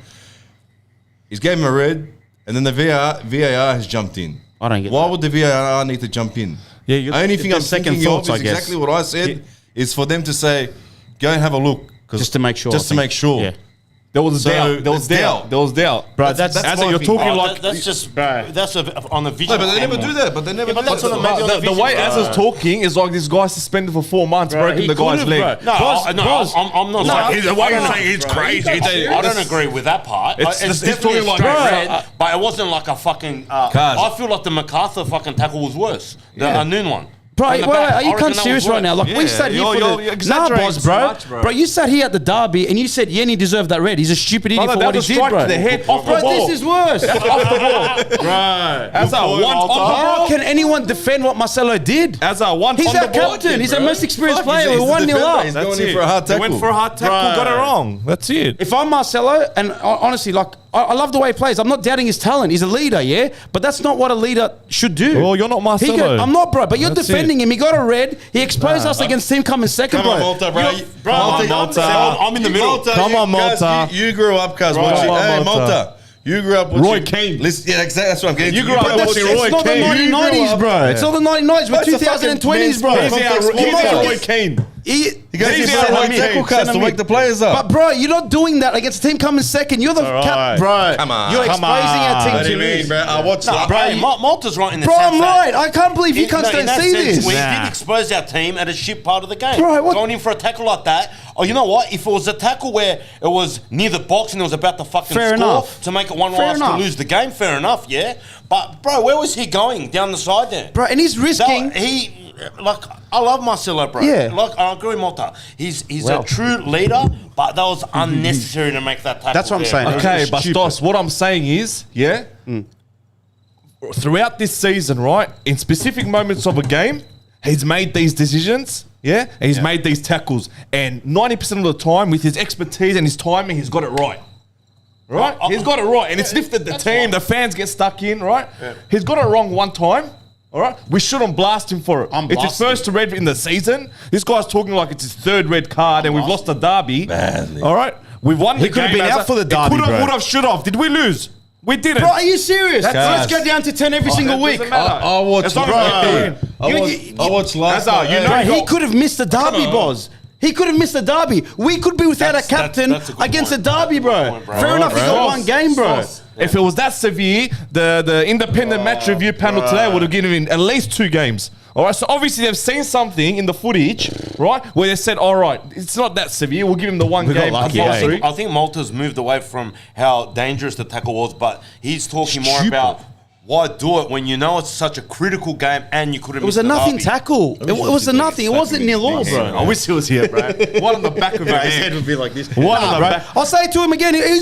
D: He's gave him a red, and then the VAR has jumped in.
B: I don't get
D: Why
B: that.
D: would the VAR need to jump in?
C: Yeah, you-
D: only thing
B: the
D: I'm
B: second
D: thinking
B: thoughts,
D: of
B: I
D: is
B: guess.
D: exactly what I said. Is for them to say, go and have a look,
B: Just to make sure.
D: Just
B: I
D: to
B: think.
D: make sure.
B: Yeah.
C: There was
D: So,
C: doubt. There was
D: there's
C: doubt.
D: doubt.
C: There was doubt.
B: Bro, that's
D: that's
C: as
D: my
C: you're
D: opinion.
C: talking
A: Oh,
C: like
A: that's just
B: Bro.
A: that's on the vision.
D: No, but they never
A: camera.
D: do that. But they never
A: Yeah, but
D: do
A: that's
D: that.
A: what I'm making on
C: The way
A: vision,
C: Az is talking is like this guy suspended for 4 months, broken
B: he
C: the guy's
B: could've,
C: leg.
B: bro.
A: No,
B: Boss,
A: I'm
B: No,
A: not. Like,
C: the way
A: I
C: you
A: don't
C: say it's
A: know.
C: crazy.
A: I don't agree with that part.
C: It's-
A: It's
C: he's
A: definitely
C: talking
A: a
C: like
A: straight
C: bro,
A: red, but it wasn't like a fucking. I feel like the MacArthur fucking tackle was worse. The noon one.
B: Bro,
A: On
B: wait,
A: the
B: wait,
A: back.
B: are
A: I
B: you
A: reckon
B: cunt
A: that
B: serious
A: was
B: right
A: worse.
B: now? Like, we
C: Yeah,
B: sat here
C: you're-
B: for
C: you're
B: the... Nah,
C: exaggerating
B: boss,
C: too
B: bro.
C: much, bro.
B: Bro, you sat here at the derby and you said Yenny deserved that red. He's a stupid idiot
C: Brother,
B: for
C: that
B: what he
C: was
B: did,
C: strike
B: bro.
C: to the head off the
B: Bro,
C: ball.
B: this is worse.
C: As a one on the
B: Bro,
C: ball.
B: can anyone defend what Marcelo did?
C: As a one
B: He's
C: on
B: our
C: the ball.
B: captain. He's our
D: bro.
B: most experienced
D: Fuck,
B: player.
D: he's
B: We're
D: the
B: 1-0
D: defender.
B: up.
D: He's
C: That's
D: going in
C: it.
D: for a hard
C: They went
D: tackle.
C: for a hard tackle,
B: Bro.
C: got it wrong. That's it.
B: If I'm Marcelo, and honestly, like, I love the way he plays. I'm not doubting his talent. He's a leader, yeah? But that's not what a leader should do.
C: Well, you're not Marcelo.
B: I'm not, bro. But you're
C: That's
B: defending him. He got a red. He exposed us against team coming second,
D: Come
B: bro.
D: on, Malta, bro.
A: Bro,
C: I'm
A: in the middle.
C: Come on, Malta.
D: You grew up, cuz, watching.
C: Come on,
D: Hey,
C: Malta.
D: Malta. You grew up watching.
C: Roy Keane.
D: Listen, yeah, exactly. That's what I'm getting.
C: You
D: to.
C: grew up
B: But that's,
C: watching
B: it's
C: Roy
B: not the
C: Keane.
B: 1990s, bro. It's not the 1990s. We're
D: That's a fucking
B: 2020s, bro.
D: men's sport.
C: He's
D: Come
C: our
D: on.
C: Roy Keane.
B: He
D: You guys
C: He's
D: just
C: our
D: said
C: Roy
D: like
C: Keane.
D: tackle cuz to wake the players
B: But
D: up.
B: bro, you're not doing that against a team coming second. You're the cap, bro.
D: Come on.
B: You're
C: Come
B: exposing our
C: on.
B: team
D: What do
B: to
D: you mean,
B: lose.
D: bro? I watched
A: Nah,
D: that.
A: bro,
B: you-
A: Malta's right in the
B: Bro,
A: sense
B: I'm
A: that-
B: right. I can't believe you cunts
A: in
B: don't
A: that
B: see
A: sense,
B: this.
A: We did expose our team at a shit part of the game.
B: Bro, what-
A: Going in for a tackle like that. Oh, you know what? If it was a tackle where it was near the box and it was about to fucking
B: Fair
A: score
B: enough.
A: to make it 1-1
B: Fair
A: us to
B: enough.
A: lose the game, fair enough, yeah. But bro, where was he going down the side there?
B: Bro, and he's risking.
A: I love Marcelo, bro.
B: Yeah.
A: Like I agree with Malta. He's
B: Well.
A: a true leader, but that was unnecessary to make that tackle.
B: That's what I'm
A: there,
B: saying.
A: bro.
C: Okay,
B: It's
C: but
B: stupid.
C: Stos, what I'm saying is, yeah, throughout this season, right, in specific moments of a game, he's made these decisions, yeah, and he's made these tackles, and 90% of the time, with his expertise and his timing, he's got it right. Right? He's got it right, and it's lifted the
A: that's
C: team.
A: fine.
C: The fans get stuck in, right? He's got it wrong one time. All right, we shouldn't blast him for it.
B: I'm
C: It's his
B: blasting.
C: first red in the season. This guy's talking like it's his third red card, and we've lost the derby.
D: Badly.
C: All right, we won the
B: He could have
C: game.
B: been
C: as
B: out for the derby,
C: Could have,
B: bro.
C: would have, should have. Did we lose? We didn't.
B: Bro, are you serious?
C: That's
B: Let's
D: us.
B: go down to 10 every single week.
C: Doesn't matter.
D: I watched.
C: As long as
B: Bro.
C: we win.
D: I watched last
C: Azar,
D: night.
C: you know
B: Bro,
C: you
B: he
C: got-
B: could have missed the derby, boss. He could have missed the derby. We could be without
A: That's-
B: a captain
A: that's a good
B: against
A: point.
B: a derby,
A: That's a
B: bro.
A: good point, bro.
B: Fair enough, he
D: bro.
B: got one game, bro.
C: If it was that severe, the independent match review panel today would have given him at least 2 games. All right, so obviously they've seen something in the footage, right, where they said, all right, it's not that severe. We'll give him the one
B: We got
C: game
B: lucky,
C: compulsory.
A: I think Malta's moved away from how dangerous the tackle was, but he's talking more
B: Stupid.
A: about Why do it when you know it's such a critical game and you could have
B: It was a nothing tackle. It was a nothing. It wasn't nil all, bro.
C: I wish he was here, bro. One on the back of his
B: His head
C: head.
B: would be like this.
C: One on the
B: bro.
C: back.
B: I'll say it to him again. He'll be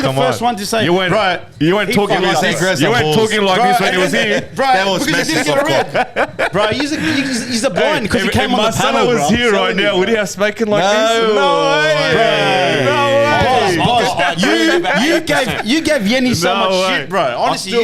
B: the first one to say.
C: You weren't talking like this. You weren't talking like this when he was here.
B: Bro, because he didn't get a red. Bro, he's a blind because he came on the
C: Marcelo
B: panel,
C: was
B: bro.
C: here right now. Would he have spoken like this?
D: No
C: way.
B: You gave Yenny so
C: No
B: much
C: way.
B: shit, bro. Honestly,
C: still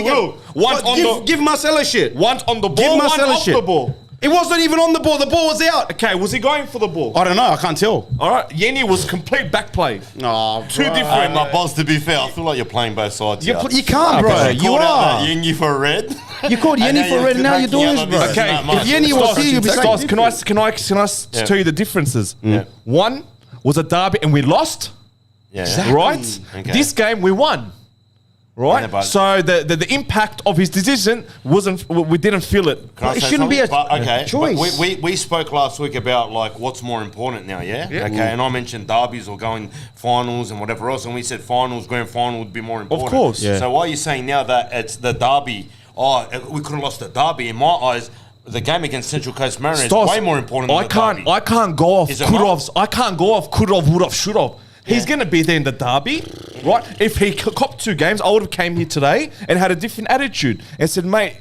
B: you
C: will.
B: give Marcelo shit.
C: One on the ball,
B: Give
C: one
B: Marcelo
C: off
B: shit.
C: the ball.
B: It wasn't even on the ball. The ball was out.
C: Okay, was he going for the ball?
B: I don't know. I can't tell.
C: All right, Yenny was complete back play.
B: Oh,
C: Two different.
A: My boss, to be fair, I feel like you're playing both sides.
B: You
A: here.
B: can't, bro. You
A: Called out
B: are.
A: that Yenny for a red.
B: You called
A: And
B: Yenny
A: now
B: for
A: you're
B: red, and now you're
A: making
B: doing
A: out
B: this,
A: like
B: bro.
A: this is
C: Okay,
A: not much.
B: if Yenny was here, you'd be saying
C: Stas, can I tell you the differences?
A: Yeah.
C: One was a derby and we lost.
A: Yeah.
C: Right?
A: Okay.
C: This game we won. Right?
A: Yeah, but-
C: So the impact of his decision wasn't, we didn't feel it.
A: Can I
B: It
A: say
B: shouldn't be
A: something?
B: a
A: But, okay.
B: choice.
A: But we spoke last week about like what's more important now, yeah?
C: Yeah.
A: Okay, and I mentioned derbies or going finals and whatever else, and we said finals, grand final would be more important.
C: course. Yeah.
A: So why are you saying now that it's the derby? Oh, we could have lost the derby. In my eyes, the game against Central Coast Mariners
C: Stas,
A: is way more important than the derby.
C: I can't go off
A: Is it
C: could-offs. I can't go off could-have, would-have, should-have. He's going to be there in the derby, right? If he copped 2 games, I would have came here today and had a different attitude and said, mate,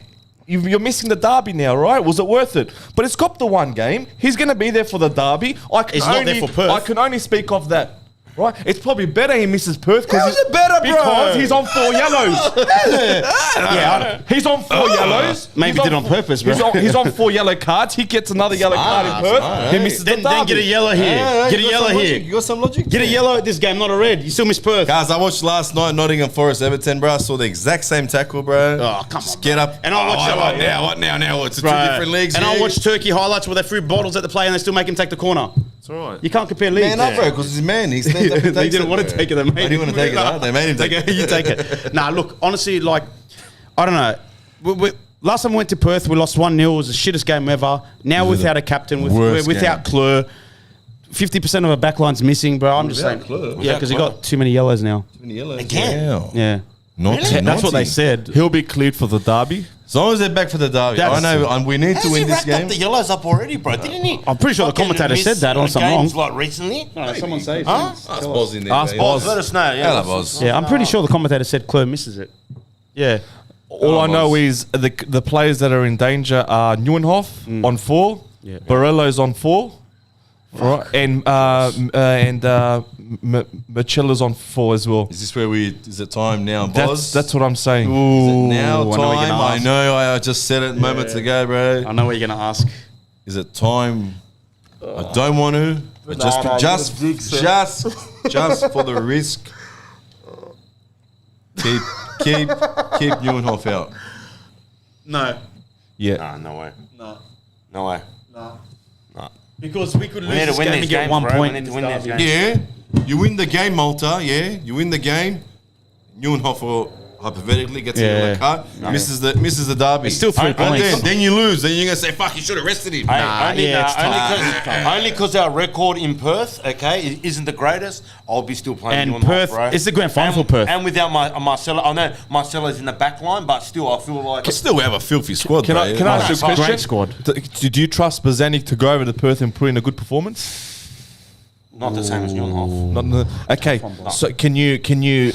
C: you're missing the derby now, right? Was it worth it? But it's copped the 1 game. He's going to be there for the derby.
B: He's not there for Perth.
C: I can only speak of that. Right, it's probably better he misses Perth
B: How is it better, bro?
C: because he's on 4 yellows. He's on 4 yellows.
B: Maybe
C: He's
B: did on purpose, bro.
C: He's on 4 yellow cards. He gets another yellow card in Perth. He misses the
B: Then
C: derby.
B: get a yellow here. Get a yellow here.
D: You got some logic.
B: Get a yellow at this game, not a red. You still miss Perth.
D: Guys, I watched last night Nottingham Forest Everton, bro. I saw the exact same tackle, bro.
B: Oh, come
D: Just
B: on,
D: get up.
B: And I watched
D: what now? It's
B: Bro.
D: two different leagues.
B: And
D: here.
B: I watched Turkey highlights where they threw bottles at the play and they still make him take the corner.
C: It's all right.
B: You can't compare leagues.
D: Man up, bro, because he's man. He stands up and
B: They
D: takes
B: didn't want to take it. They made
D: They didn't want to take it, huh? They made him take it.
B: You take it. Nah, look, honestly, like, I don't know. Last time we went to Perth, we lost 1-0. It was the shittest game ever. Now without a captain,
D: worst
B: without Klur, 50% of our backline's missing, bro. I'm just saying.
D: Klur?
B: Yeah, because he got too many yellows now.
A: Again?
B: Yeah.
D: Naughty,
B: That's what they said.
C: He'll be cleared for the derby.
D: As long as they're back for the derby. I know, and we need to
A: Has he
D: win this
A: racked up
D: game.
A: the yellows up already, bro? Didn't he?
B: I'm pretty sure the commentator said that, unless I'm
A: games,
B: wrong.
A: like recently.
B: No, someone say.
A: Huh?
D: Ask Boz in there.
C: Ask
D: mate.
C: Boz.
A: Let us know. Yeah,
D: Hello,
A: let's-
D: Boz.
B: Yeah, I'm pretty sure the commentator said Klur misses it. Yeah.
C: All I know is the players that are in danger are Neuenhoff on 4,
B: Yeah.
C: Barello's on 4, right, and Marcelo's on 4 as well.
D: Is this where is it time now, Boz?
C: That's what I'm saying.
D: Is it now
B: I know what you're
D: time?
B: gonna
D: I
B: ask.
D: know, I just said it moments ago, bro.
B: I know what you're going to ask.
D: Is it time? I don't want to, but just for the risk, keep Neuenhoff out.
B: No.
C: Yeah.
A: Nah, no way.
B: No.
A: No way.
B: No.
A: No.
B: Because we could
A: We
B: lose
A: need to
B: this
A: win
B: game
A: these
B: and get
A: games,
B: 1
A: bro.
B: point.
A: We need to
B: in
A: win
B: this
A: these
B: derby.
A: games.
D: Yeah, you win the game, Malta. Yeah, you win the game. Neuenhoff hypothetically gets a yellow card, misses the derby.
B: It's still 3
D: And
B: points.
D: then you lose. Then you're gonna say, "Fuck, you should have rested him."
A: Only because our record in Perth, okay, isn't the greatest. I'll be still playing.
B: And Perth, it's the grand final for Perth.
A: And without Marcelo, I know Marcelo's in the back line, but still, I feel like
D: Still, we have a filthy squad.
C: Can I ask you a
A: Great
C: question?
B: squad.
C: Do you trust Bozanic to go over to Perth and put in a good performance?
A: not the same as Neuenhoff.
C: Not in the- okay, so can you?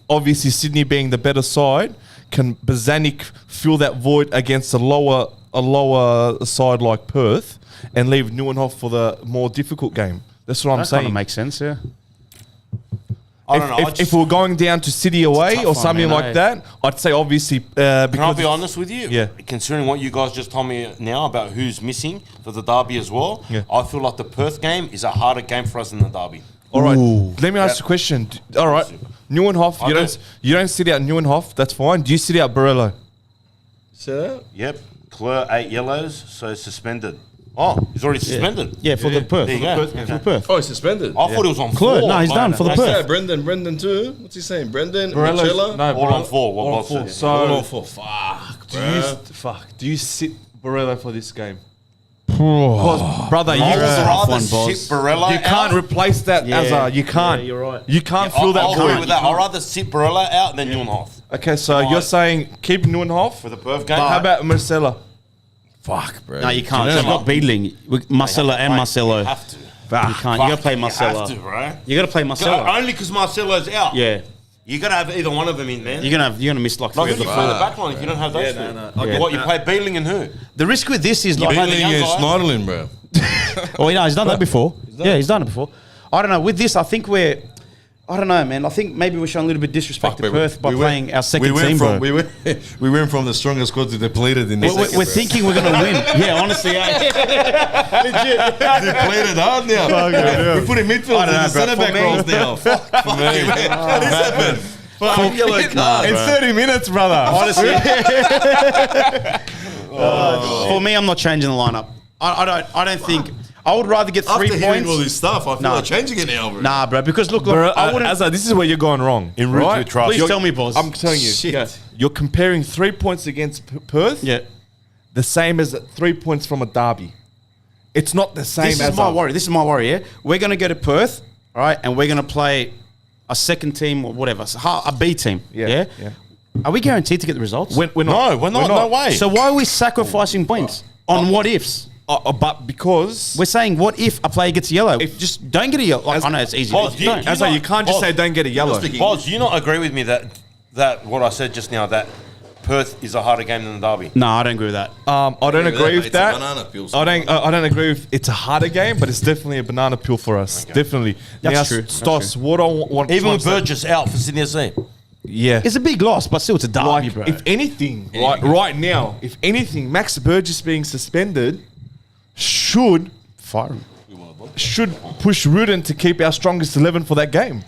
C: Obviously, Sydney being the better side, can Bozanic fill that void against a lower side like Perth and leave Neuenhoff for the more difficult game? That's what I'm
B: That kind
C: saying.
B: of makes sense, yeah.
A: I don't know.
C: If we we're going down to City away
B: tough
C: or
B: one,
C: something
B: man,
C: like
B: eh?
C: that, I'd say obviously because
A: Can I be honest with you?
C: Yeah.
A: Considering what you guys just told me now about who's missing for the derby as well,
C: Yeah.
A: I feel like the Perth game is a harder game for us than the derby.
C: All right, let me ask you a question. All right, Neuenhoff,
A: I
C: you don't sit out Neuenhoff, that's fine. Do you sit out Barello?
A: Yep. Klur 8 yellows, so suspended. Oh, he's already suspended.
B: Yeah, for the Perth.
A: There you go.
B: For Perth.
D: Oh, he's suspended.
A: I thought it was on
B: Klur,
A: 4.
B: no, he's done for the
A: That's
B: Perth.
A: it.
D: Brendan too. What's he saying? Brendan,
C: Barello's-
D: Marcelo.
C: no,
A: All on 4. What
C: All on
A: boss
C: 4.
A: said.
C: So
D: All on 4. Fuck,
C: do you sit Barello for this game? Because, brother,
A: I would rather
B: one,
A: sit
B: boss.
A: Barella
C: you can't
A: out.
C: replace that
B: Yeah.
C: as a. You can't.
B: Yeah, you're right.
C: You can't fill that
A: I'll agree
C: void.
A: with that. I'd rather sit Barella out than Nieuwenhof
C: Okay, so you're saying keep Nieuwenhof.
A: for the Perth game.
C: How about Marcelo?
D: Fuck, bro.
B: No, you can't.
D: know
B: You've got
D: what?
B: Beedling, Marcelo and Marcelo.
A: You have to.
B: You can't. You got to play Marcelo.
A: You have to, bro.
B: You got to play Marcelo.
A: Only because Marcelo's out.
B: Yeah,
A: You got to have either one of them in, man.
B: you're gonna miss like
A: Not
B: three of
A: you
B: the
A: play
B: four.
A: the back line if you don't have those two.
C: Yeah.
A: What, you play Beeling and who?
B: The risk with this is like,
A: play the
D: Beeling
A: young
D: and
A: guy.
D: Schneiderlin, bro.
B: oh, he's done that before. Yeah, he's done it before. I don't know. With this, I think I don't know, man. I think maybe we're showing a little bit of disrespect to
D: bro.
B: Perth by
D: We
B: playing our second
D: we went
B: team,
D: from,
B: bro.
D: we went from the strongest squad to depleted in the
B: We're thinking we're going to win. Yeah, honestly,
D: depleted hard now. We put in midfield in the centre back roles now. Fuck you, man. What is happening? Fuck yellow card.
C: In 30 minutes, brother.
B: honestly. For me, I'm not changing the lineup. I don't think. I would rather get 3
D: After hearing
B: points.
D: all this stuff, I feel
B: Nah.
D: like changing it now, bro.
B: Nah, bro. Because look,
C: Bro,
B: I wouldn't.
C: Azza, this is where you're going wrong.
A: In route
C: right?
A: to trust.
B: Please tell me, boss.
C: I'm telling you.
D: Shit.
C: Yeah. You're comparing 3 points against Perth,
B: Yeah.
C: the same as 3 points from a derby. It's not the same
B: This
C: as
B: is my
C: a-
B: worry. This is my worry. Yeah, we're going to go to Perth, all right, and we're going to play a second team or whatever, a B team. Yeah.
C: Yeah.
B: Are we guaranteed to get the results?
C: We're not.
A: No, we're not. No way.
B: So why are we sacrificing points on what ifs?
C: But because
B: We're saying what if a player gets yellow?
C: If-
B: Just don't get a yellow. Like,
C: As-
B: I know it's easy.
A: Boz,
B: Just
A: you-
B: don't.
A: you-
C: Azza, you can't just
A: Boz,
C: say don't get a yellow.
D: speaking-
A: Boz, do you not agree with me that what I said just now, that Perth is a harder game than the Derby?
B: No, I don't agree with that.
C: I don't agree with
D: It's a
C: that.
D: banana peel.
C: I don't agree with it's a harder game, but it's definitely a banana peel for us. Definitely.
B: That's
C: now,
B: true. That's
C: Stoss,
B: true.
C: what I want
A: Even with
C: to say-
A: Burgess out for Sydney FC.
C: yeah.
B: It's a big loss, but still, it's a derby,
C: Like,
B: bro.
C: if anything, right now, if anything, Max Burgess being suspended should
B: Fire him.
C: push Rudin to keep our strongest 11 for that game,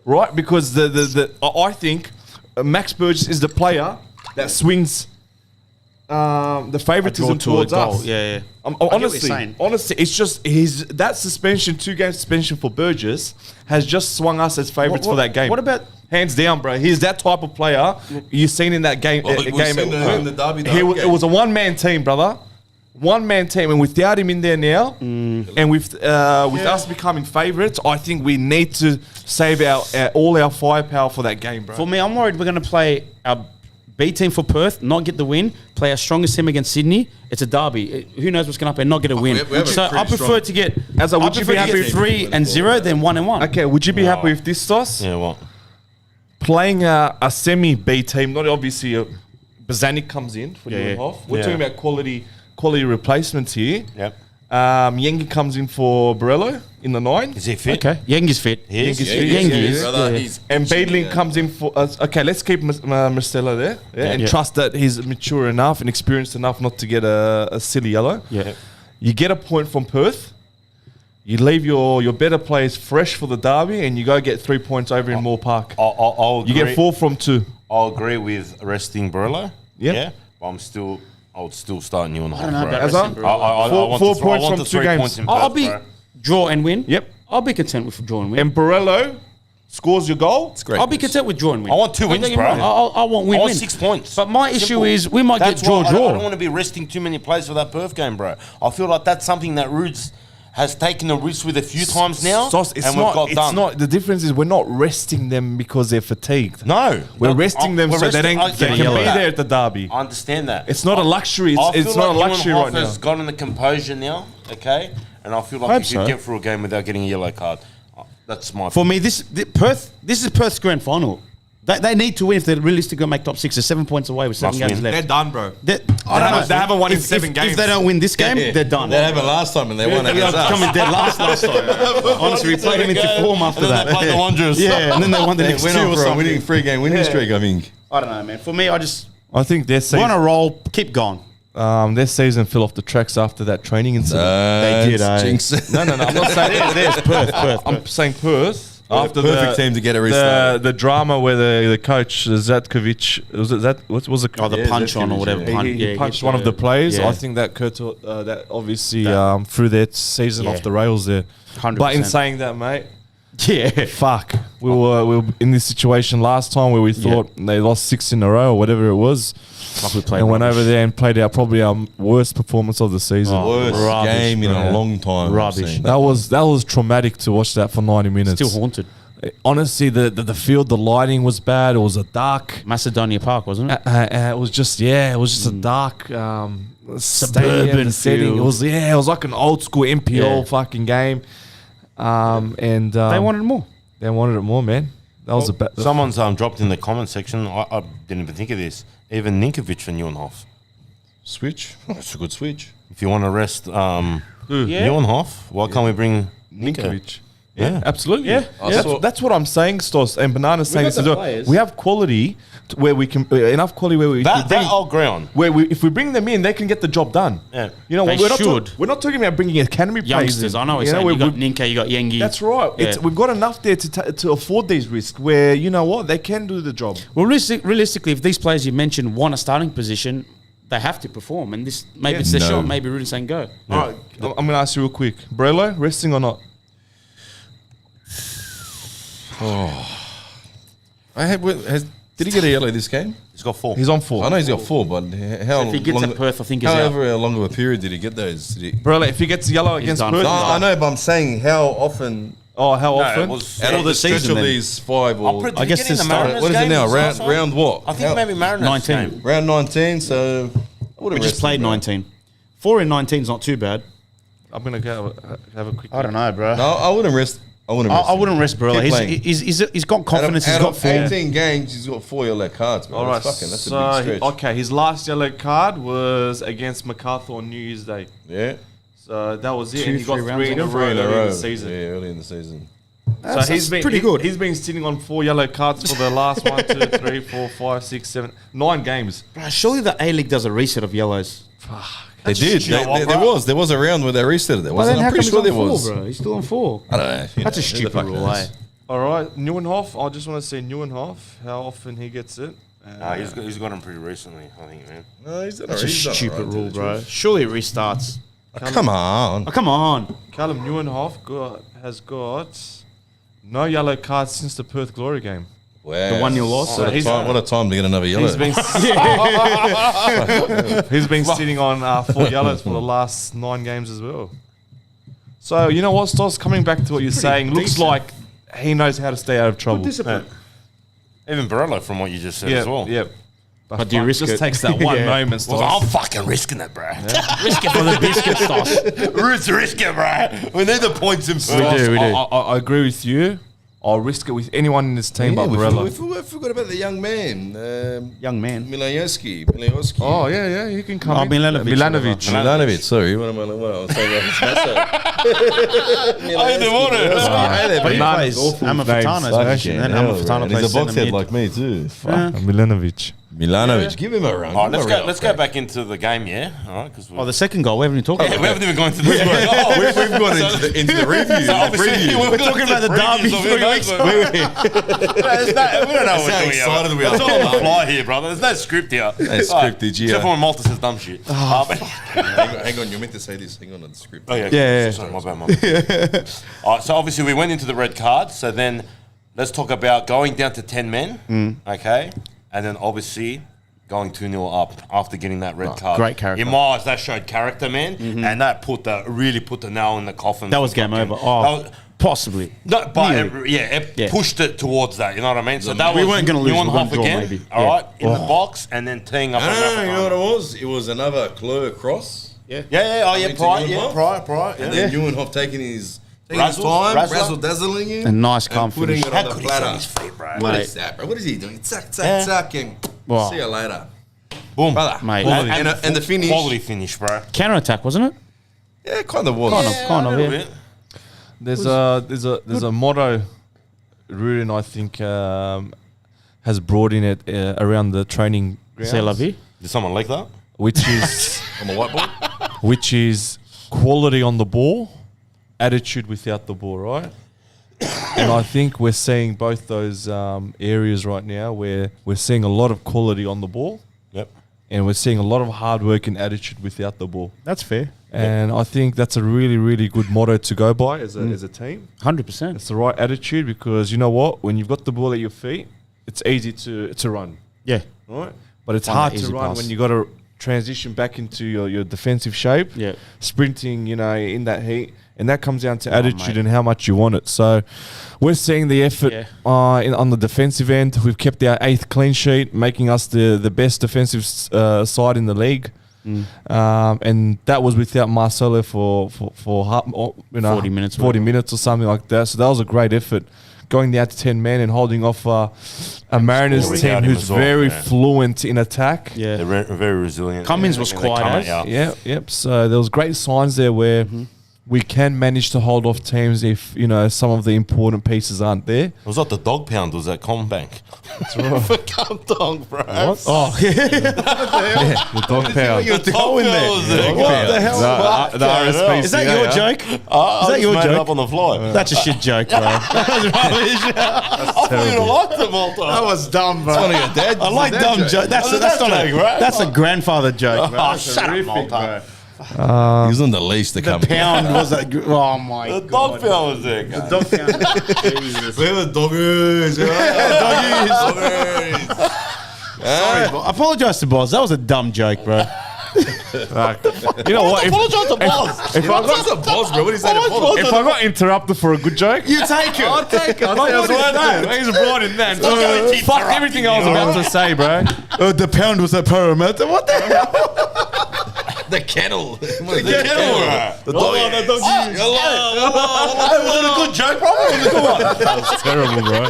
C: right? Because I think Max Burgess is the player that swings the favoritism towards us.
B: Yeah, yeah.
C: Honestly,
B: what you're saying.
C: it's just that suspension, 2-game suspension for Burgess has just swung us as favourites for that game.
B: What about?
C: Hands down, bro. He's that type of player you've seen in that game.
D: Well, we've seen him in the derby
C: It
D: game.
C: was a one-man team, brother. One-man team, and without him in there now, and with us becoming favourites, I think we need to save all our firepower for that game, bro.
B: For me, I'm worried we're going to play our B team for Perth, not get the win, play our strongest team against Sydney. It's a derby. Who knows what's going to happen? Not get a win.
D: we have a
B: So I
D: pretty
B: prefer
D: strong-
B: to get.
C: As a-
B: I
C: would you be
B: prefer to
C: happy
B: get
C: if-
B: 3-0 than 1-1.
C: Okay, would you be happy with this, Stoss?
A: Yeah, what?
C: Playing a semi-B team, not obviously Bazanic comes in for
B: Yeah.
C: Nieuwenhof. We're
A: Yeah.
C: talking about quality replacements here.
A: Yep.
C: Yengi comes in for Borello in the 9.
A: Is he fit?
B: Okay, Yengi's fit.
A: He is?
B: Yengi's
A: Yeah,
B: fit.
A: he is,
B: Yengi
A: he
B: is.
A: is.
D: Brother,
B: Yeah.
D: he's
C: And
D: itching,
C: Beedling
D: yeah.
C: comes in for us. Okay, let's keep Marcelo there and
B: Yeah.
C: trust that he's mature enough and experienced enough not to get a silly yellow.
B: Yeah.
C: You get a point from Perth. You leave your better players fresh for the derby, and you go get 3 points over in Moore Park.
A: I'll
C: You
A: agree.
C: get 4 from 2.
A: I'll agree with resting Barella.
C: Yep.
A: Yeah. But I would still start Nieuwenhof.
B: I don't know about
C: As
B: resting,
C: a-
B: bro.
A: I
C: Four-
A: want
C: four
A: the,
C: points
A: I want
C: from
A: the
C: 2
A: 3
C: games.
A: points in
B: I'll
A: Perth,
B: be
A: bro.
B: draw and win.
C: Yep.
B: I'll be content with draw and win.
C: And Borello scores your goal.
D: It's great.
B: I'll be content with draw and win.
A: I want 2
B: Don't
A: wins,
B: get me
A: bro.
B: wrong. I want win.
A: I want
B: win.
A: 6 points.
B: But my issue
A: Simple.
B: is we might
A: That's
B: get draw.
A: why I don't
B: Draw.
A: want to be resting too many players for that Perth game, bro. I feel like that's something that Rudes has taken the risk with a few times now,
C: Sauce, it's
A: and we've
C: not.
A: got
C: It's
A: done.
C: not. The difference is we're not resting them because they're fatigued.
A: No,
C: We're resting them
A: we're
C: so
A: resting-
C: they
A: I
C: can
A: get
C: be
A: that.
C: there at the derby.
A: I understand that.
C: It's not a luxury.
A: I
C: It's
A: feel
C: not a
A: like
C: luxury
A: Nieuwenhof
C: right now.
A: has gotten the composure now, okay? And I feel like
B: Hope
A: he could
B: so.
A: get through a game without getting a yellow card. That's my
B: For me, this is Perth's grand final. They need to win if they're realistic to make top 6. They're 7 points away with 7
A: Must
B: games
A: win.
B: left.
C: They're done, bro.
B: I don't know.
C: They haven't won in
B: If-
C: 7 games.
B: If they don't win this game, they're done.
D: That happened last time and they won
B: They
D: against us.
B: coming dead last time. Honestly, we played them into form after
A: And then
B: that.
A: they played the Wanderers.
B: Yeah, and then they won the next
D: Went
B: 2
D: on
B: or
D: for a
B: something.
D: winning 3-game winning streak, I think.
B: I don't know, man. For me, I just
C: I think their
B: want to
C: season,
B: roll, keep going.
C: their season fell off the tracks after that training incident.
B: They did, eh?
D: Jinx.
C: no, I'm not saying
B: There's Perth.
C: I'm saying Perth. After
D: perfect team to get a restart.
C: the drama where the coach Zatkovic what was it?
B: Oh, the
D: Yeah,
B: punch on or whatever.
D: Zatkovic, yeah.
C: He punched one of the players.
B: Yeah.
C: I think that that obviously threw their season
B: Yeah.
C: off the rails there.
B: 100%.
C: But in saying that, mate,
B: Yeah.
C: fuck. We were in this situation last time where we thought they lost 6 in a row or whatever it was.
B: Like we played
C: And went
B: rubbish.
C: over there and played out probably our worst performance of the season.
B: Oh.
D: Worst
B: Rubbish,
D: game in
C: bro.
D: a long time. I've
B: Rubbish.
D: seen.
C: That was traumatic to watch that for 90 minutes.
B: Still haunted.
C: Honestly, the field, the lighting was bad. It was a dark.
B: Macedonia Park, wasn't it?
C: It was just a dark
B: Suburban
C: suburban setting.
B: field.
C: It was like an old school NPL
B: Yeah.
C: fucking game. And
B: They wanted more.
C: they wanted it more, man. That was a bad.
A: Someone's dropped in the comment section. I didn't even think of this. Even Ninkovic for Neuenhof.
D: Switch. That's a good switch.
A: If you want to rest
B: Yeah.
A: Neuenhof, why can't we bring Ninka?
C: Ninkovic.
A: Yeah.
C: Absolutely.
B: Yeah.
C: That's what I'm saying, Stos. And Banana's saying
B: got
C: this
B: the
C: as well.
B: players.
C: We have quality where we can enough quality where we
A: That I'll agree on.
C: if we bring them in, they can get the job done.
A: Yeah.
C: You know,
B: They
C: we're not
B: should.
C: we're not talking about bringing academy players
B: Youngsters,
C: in.
B: I know what
C: You
B: you're saying.
C: we're-
B: You got
C: we're-
B: Ninka, you got Yengi.
C: That's right.
B: Yeah.
C: We've got enough there to afford these risks where, you know what, they can do the job.
B: Well, realistically, if these players you mentioned want a starting position, they have to perform. And this maybe it's their
D: No.
B: shot. Maybe Rudy's saying go.
C: All right, I'm going to ask you real quick. Brelo, resting or not?
D: Did he get a yellow this game?
A: He's got 4.
C: He's on 4.
D: I know he's got 4, but how
B: If he gets
D: long?
B: at Perth, I think he's out.
D: However long of a period did he get those? Did he?
C: Brelo, if he gets yellow against
B: done.
C: Perth,
D: No, I know, but I'm saying how often
C: oh, how
A: No,
C: often?
A: it was
D: out of the stretch
B: season
D: of
B: then.
D: these 5 or
A: Did
B: I
A: he
B: guess
A: get in
B: to
A: the
B: start-
A: Mariners
D: what is it
A: game
D: now?
A: this last
D: Round what?
A: I think
D: How-
A: maybe Mariners
B: 19.
A: game.
D: round 19. So I would've
B: We just
D: rested
B: played
D: him, bro.
B: 19. 4 in 19 is not too bad.
C: I'm going to have a quick...
B: I don't know, bro.
D: No, I wouldn't rest. I wouldn't rest.
B: I wouldn't rest Barella.
D: Keep playing.
B: He's got confidence. He's
D: Out
B: got
D: of
B: form.
D: 18 games, he's got 4 yellow cards. Man.
C: All right,
D: That's a big
C: so
D: stretch.
C: okay, his last yellow card was against MacArthur on New Year's Day.
D: Yeah,
C: So that was it,
B: Two,
C: and he got
B: three
C: 3 in a
B: rounds
C: row
D: in a
C: early
D: row.
C: in the season.
D: Yeah, early in the season.
C: So he's been
B: pretty good.
C: He's been sitting on 4 yellow cards for the last 1, 2, 3, 4, 5, 6, 7, 9 games.
B: Bro, surely the A-League does a reset of yellows.
D: They did.
A: you know what,
D: There was a round where they restarted it.
B: Well,
D: Wasn't
B: then
D: I'm
B: how
D: pretty
B: come
D: sure
B: he's
D: there
B: on
D: was.
B: 4, bro? He's still on 4.
D: I don't know. You
B: That's
D: know,
B: a
D: who the
B: stupid
D: fuck
B: rule,
D: knows?
B: eh?
C: All right, Neuenhof. I just want to say Neuenhof, how often he gets it.
A: He's got him pretty recently, I think, man.
D: No, he's done
B: That's a
D: he's done
B: stupid
D: alright,
B: rule,
D: to the
B: bro.
D: truth.
B: Surely it restarts.
D: Come on.
B: Oh, come on.
C: Callum Neuenhof has got no yellow cards since the Perth Glory game.
D: Wow.
B: The 1-0 loss?
D: What a time to get another yellow.
C: He's been he's been sitting on 4 yellows for the last 9 games as well. So you know what, Stos? Coming back to what you're saying, looks
B: decent.
C: like he knows how to stay out of trouble.
B: Discipline.
A: Even Barello, from what you just said as well.
C: Yeah.
B: But do you
C: fuck,
B: risk
C: just
B: it?
C: takes that one
B: Yeah.
C: moment,
A: Well,
C: Stos.
A: I'm fucking risking it, bro.
B: Risk it for the biscuit sauce.
A: Risk it, bro. We need the points in
B: We do.
C: I agree with you. I'll risk it with anyone in this team
D: Yeah,
C: but
D: we
C: Barella.
D: forgot about the young man.
B: Young man.
D: Milanoski.
C: Oh, yeah, he can come
B: Oh,
C: in.
B: Milanovic.
D: Milanovic, sorry. What am I saying?
A: I didn't want it.
B: But he
C: Nah,
B: plays
C: awful
B: Amafatano's
C: names.
B: version. And then Amafatano
D: And
B: plays
D: he's a box
B: centre
D: head
B: mid.
D: like me too.
C: Milanovic.
D: Milanovic, give him a run.
A: All right,
D: Give him a
A: let's
D: run.
A: go back into the game, yeah? All right, because
B: Oh, the second goal. We haven't even talked
A: we
B: about it.
A: haven't even gone to the
D: We've gone into the review.
A: So obviously, we're
B: talking about the derby 3 weeks
A: ago. We don't know what we're
D: That's how
A: doing
D: excited
A: here.
D: we are.
A: It's all on the fly here, brother. There's no script here.
D: No scripted, yeah.
A: Except for when Malta says dumb shit.
D: Hang on, you're meant to say this. Hang on the script.
A: Oh, yeah.
B: Yeah.
A: Sorry, my bad. All right, so obviously we went into the red card. So then let's talk about going down to 10 men, okay? And then obviously going 2-0 up after getting that red card.
B: great character.
A: In my eyes, that showed character, man. And that really put the nail in the coffin.
B: That was game over. Oh, possibly.
A: No, but
B: Nearly.
A: it
B: Yeah.
A: pushed it towards that. You know what I mean? So that
B: We
A: was
B: weren't gonna lose, we were gonna
A: half
B: draw
A: again.
B: maybe.
A: All
B: Yeah.
A: right, in the box and then teeing up.
D: No, you know what it was? It was another Klur cross.
A: Yeah. Oh yeah,
D: Into
A: prior.
D: Neuenhof. And then Neuenhof taking his time, razzle dazzling him,
B: A nice calm
D: putting
B: finish.
D: it
A: How
D: on the
A: could he stay on
D: platter.
A: his feet, bro?
D: What
B: Mate.
D: is that, bro? What is he doing? Zack,
A: Yeah.
D: zack, and
B: Wow.
D: see you later,
A: Boom,
D: brother.
B: Mate.
D: And the finish,
A: Quality finish, bro.
B: Counter attack, wasn't it?
D: yeah, kind of was.
B: Kind of,
A: A little
B: yeah.
A: bit.
C: There's a motto Rudin, I think, has brought in it around the training grounds,
B: C'est la vie.
A: Did someone like that?
C: which is
D: On the whiteboard.
C: which is quality on the ball, attitude without the ball, right? And I think we're seeing both those areas right now where we're seeing a lot of quality on the ball
A: Yep.
C: and we're seeing a lot of hard work and attitude without the ball.
B: That's fair.
C: And I think that's a really, really good motto to go by as a team.
B: 100%.
C: It's the right attitude because you know what? When you've got the ball at your feet, it's easy to run,
B: Yeah.
C: right? But it's
B: Find
C: hard
B: that
C: to
B: easy
C: run
B: pass.
C: when you got to transition back into your defensive shape.
B: Yeah.
C: Sprinting, in that heat. And that comes down to attitude
B: mate.
C: and how much you want it. So we're seeing the effort on the defensive end. We've kept our 8th clean sheet, making us the best defensive side in the league. And that was without Marcelo for
B: 40 minutes.
C: 40 minutes or something like that. So that was a great effort. Going down to 10 men and holding off a Mariners
A: scoring
C: team
A: out him
C: who's
A: as well,
C: very
A: yeah.
C: fluent in attack.
B: Yeah.
A: They're very resilient.
B: Cummins was
A: They
B: quiet
A: come
B: as.
A: out.
C: Yep. So there was great signs there where we can manage to hold off teams if some of the important pieces aren't there.
A: It was like the dog pound was at Combank. That's right. For dog, bro.
C: What?
B: Oh, yeah.
C: The dog pound.
B: You're throwing there.
A: was there.
B: What the hell?
C: The RSPCA.
B: Is that your joke?
A: Is
B: that your
A: made it
B: joke?
A: up on the fly.
B: That's a shit joke, bro.
A: I thought you'd have liked them all
B: That
A: time.
B: was dumb, bro.
D: One of your dad.
B: I like
D: dad
B: dumb
D: joke.
B: jokes. That's
A: That's
B: not
A: a
B: a
A: joke, right?
B: That's a grandfather joke, bro.
A: Oh,
B: That's
A: shut up,
B: horrific,
A: Malta.
D: He was on the leash to
B: The
D: come.
B: pound was a. Oh my
A: The
B: god.
A: dog pound was there, guys.
B: Dog pound. Jesus.
D: Where the doggies?
B: Sorry, I apologize to Boz. That was a dumb joke, bro.
C: You know what?
A: Apologise to boss.
C: If I
D: That's a boss, bro. What do you say to boss?
C: if I got interrupted for a good joke,
B: You take it. I'll take it.
C: he's brought in then.
A: gonna keep
C: Fuck everything I was about to say, bro.
B: The pound was a Parramatta. What the hell?
D: The kettle. The
A: kettle.
D: The dog.
A: Was it a good joke, bro?
C: That was terrible, bro.